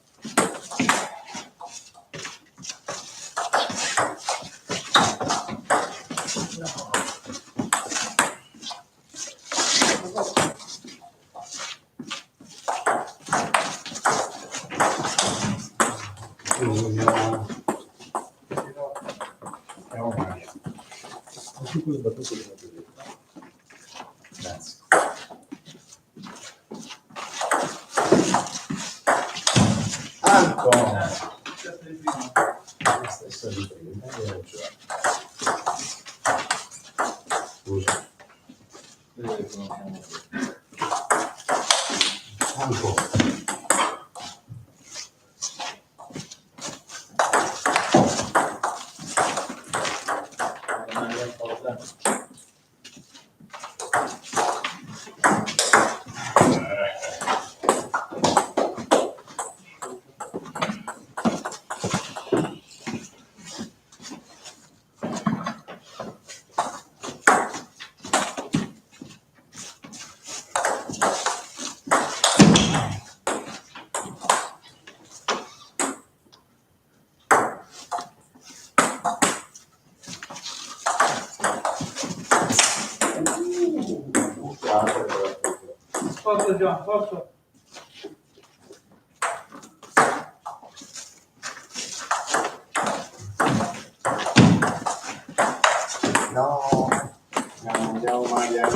Speaker 3: Andiamo Mario. Su quelle battute che ho detto. Grazie. Ancora. La stessa di prima, scusa. Ancora.
Speaker 7: Forza Gian, forza.
Speaker 1: No, andiamo Maria.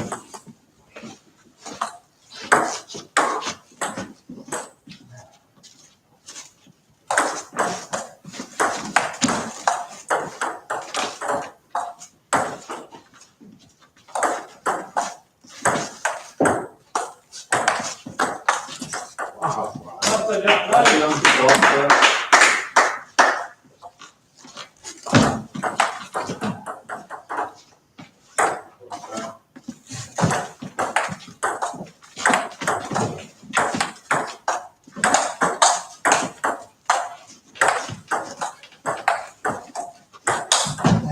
Speaker 7: Forza Gian,
Speaker 1: Dai,
Speaker 7: dai.
Speaker 1: non ti tocca.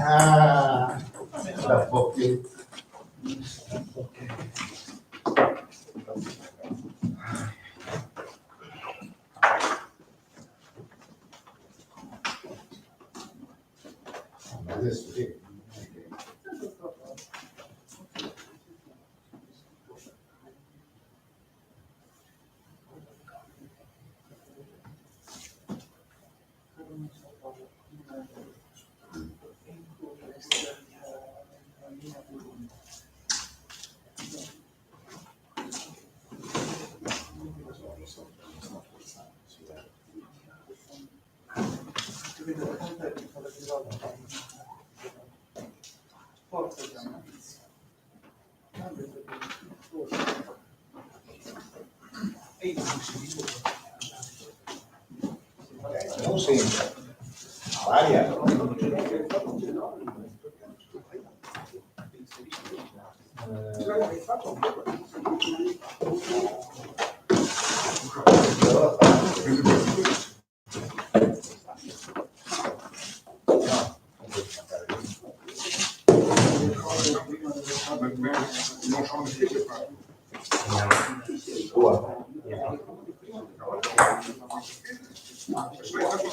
Speaker 1: Ah, da pochi. Adesso sì.
Speaker 7: Forza Gian.
Speaker 1: Non sempre. Maria.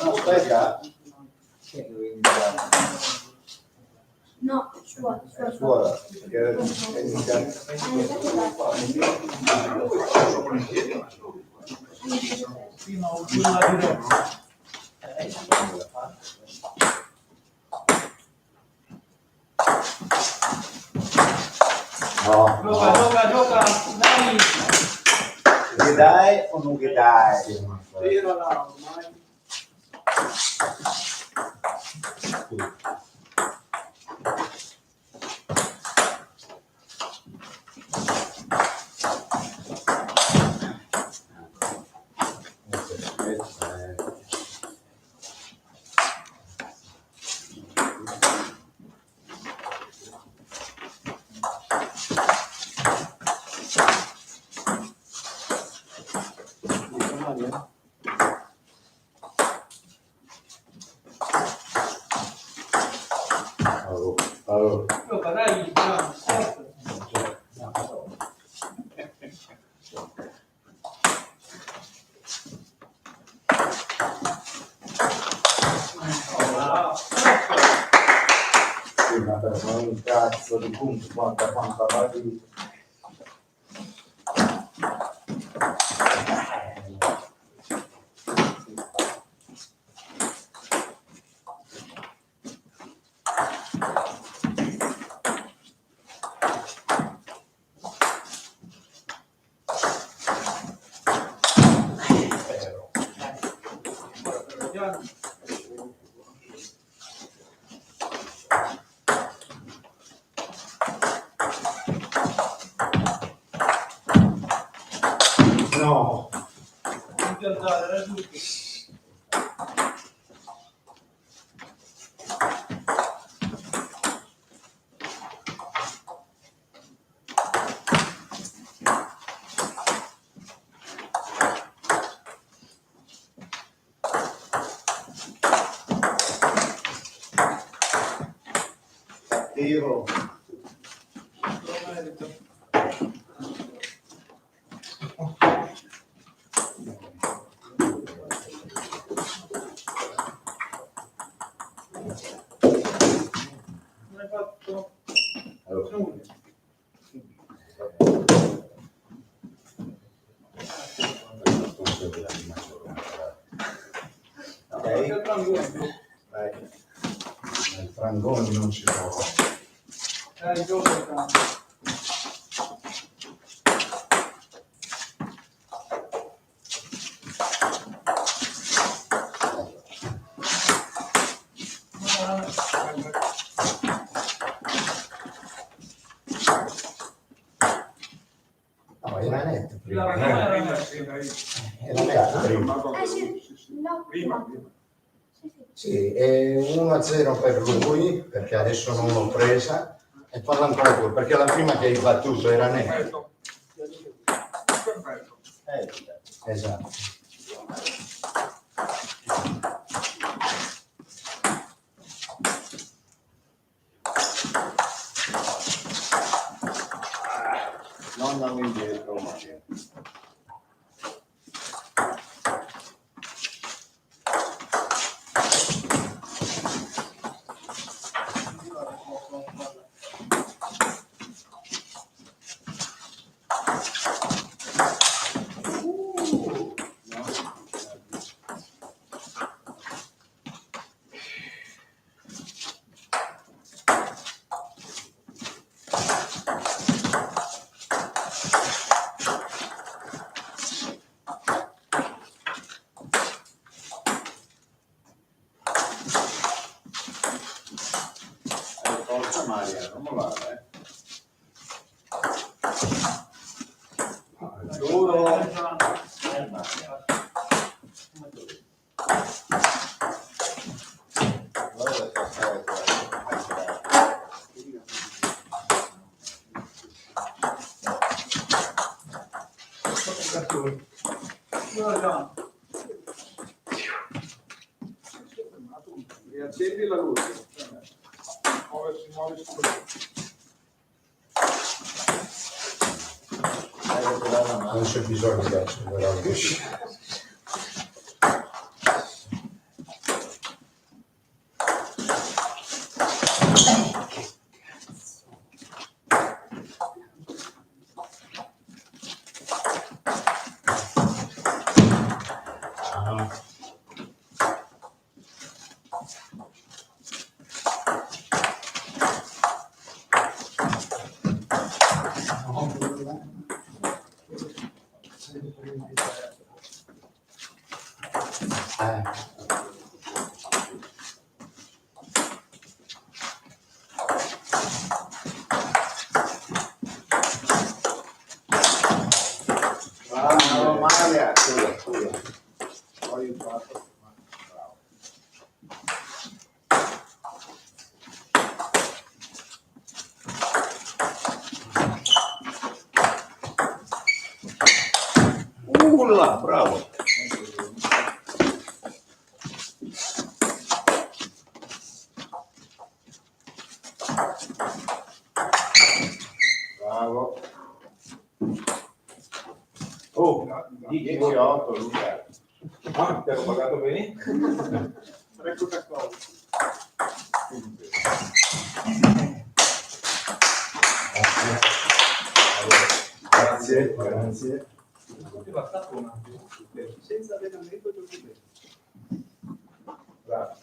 Speaker 1: Aspetta.
Speaker 6: No, scuola.
Speaker 1: Scuola, perché è iniziato.
Speaker 7: Fino a diretta.
Speaker 1: No,
Speaker 7: Gioca, dai.
Speaker 1: Che dai o non che dai?
Speaker 7: Tira là, ormai.
Speaker 1: Allora.
Speaker 7: Gioca, dai, Gian, forza.
Speaker 1: Sì, ma per fare un cazzo di punto quanta partita.
Speaker 7: Gian.
Speaker 1: No.
Speaker 7: Non ti alzare, raggiungi.
Speaker 1: Cattivo.
Speaker 7: Lo merito. Non hai fatto
Speaker 1: Allora.
Speaker 7: nulla. due in più.
Speaker 3: Il frangoni non si trova.
Speaker 7: Il gioco è tanto.
Speaker 3: No, era netto
Speaker 7: La
Speaker 3: prima.
Speaker 7: ragione era
Speaker 3: Era netto prima.
Speaker 6: Sì, no,
Speaker 7: prima.
Speaker 6: Sì, sì.
Speaker 3: Sì, è 1-0 per lui, perché adesso non l'ho presa, e parla ancora tu, perché la prima che hai battuto era netto.
Speaker 7: Perfetto. Perfetto.
Speaker 3: Esatto.
Speaker 1: Non andiamo indietro, ma che. Forza Maria, non mollare, Duro. Guarda che fare qua.
Speaker 2: Riaccendi la luce.
Speaker 7: Muoversi.
Speaker 3: Non c'è bisogno di accelerare la luce.
Speaker 1: Bravo Maria, scusa. Ho aiutato. Bravo. Bravo. Bravo.
Speaker 2: Oh,
Speaker 1: 18, Luca.
Speaker 2: ah, ti hanno pagato bene?
Speaker 7: Recluta cosa.
Speaker 3: Grazie, grazie.
Speaker 7: Ti va stato un attimo.
Speaker 2: Senza allenamento giochi bene.
Speaker 3: Bravo.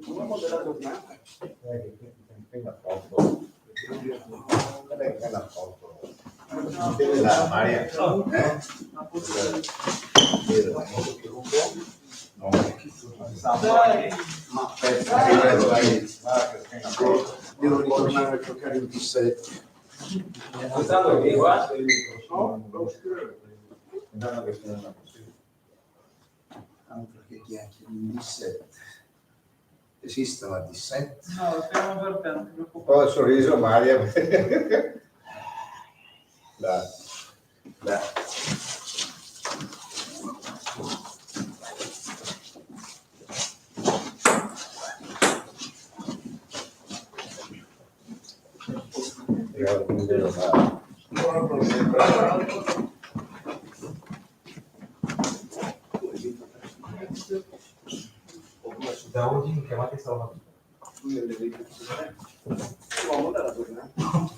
Speaker 2: Uomo della giornata.
Speaker 1: Deve dare Maria.
Speaker 7: Dai.
Speaker 1: Ma
Speaker 3: Devo ritornare a giocare il D7.
Speaker 2: Quest'anno che qua?
Speaker 3: Altro che chiacchiere, il D7. Esiste la D7?
Speaker 7: No, lo stiamo per non ti preoccupare.
Speaker 1: ho il sorriso Maria. Dai. Dai.
Speaker 2: Da oggi in chiamata stavo
Speaker 5: lui è l'uomo della tornata.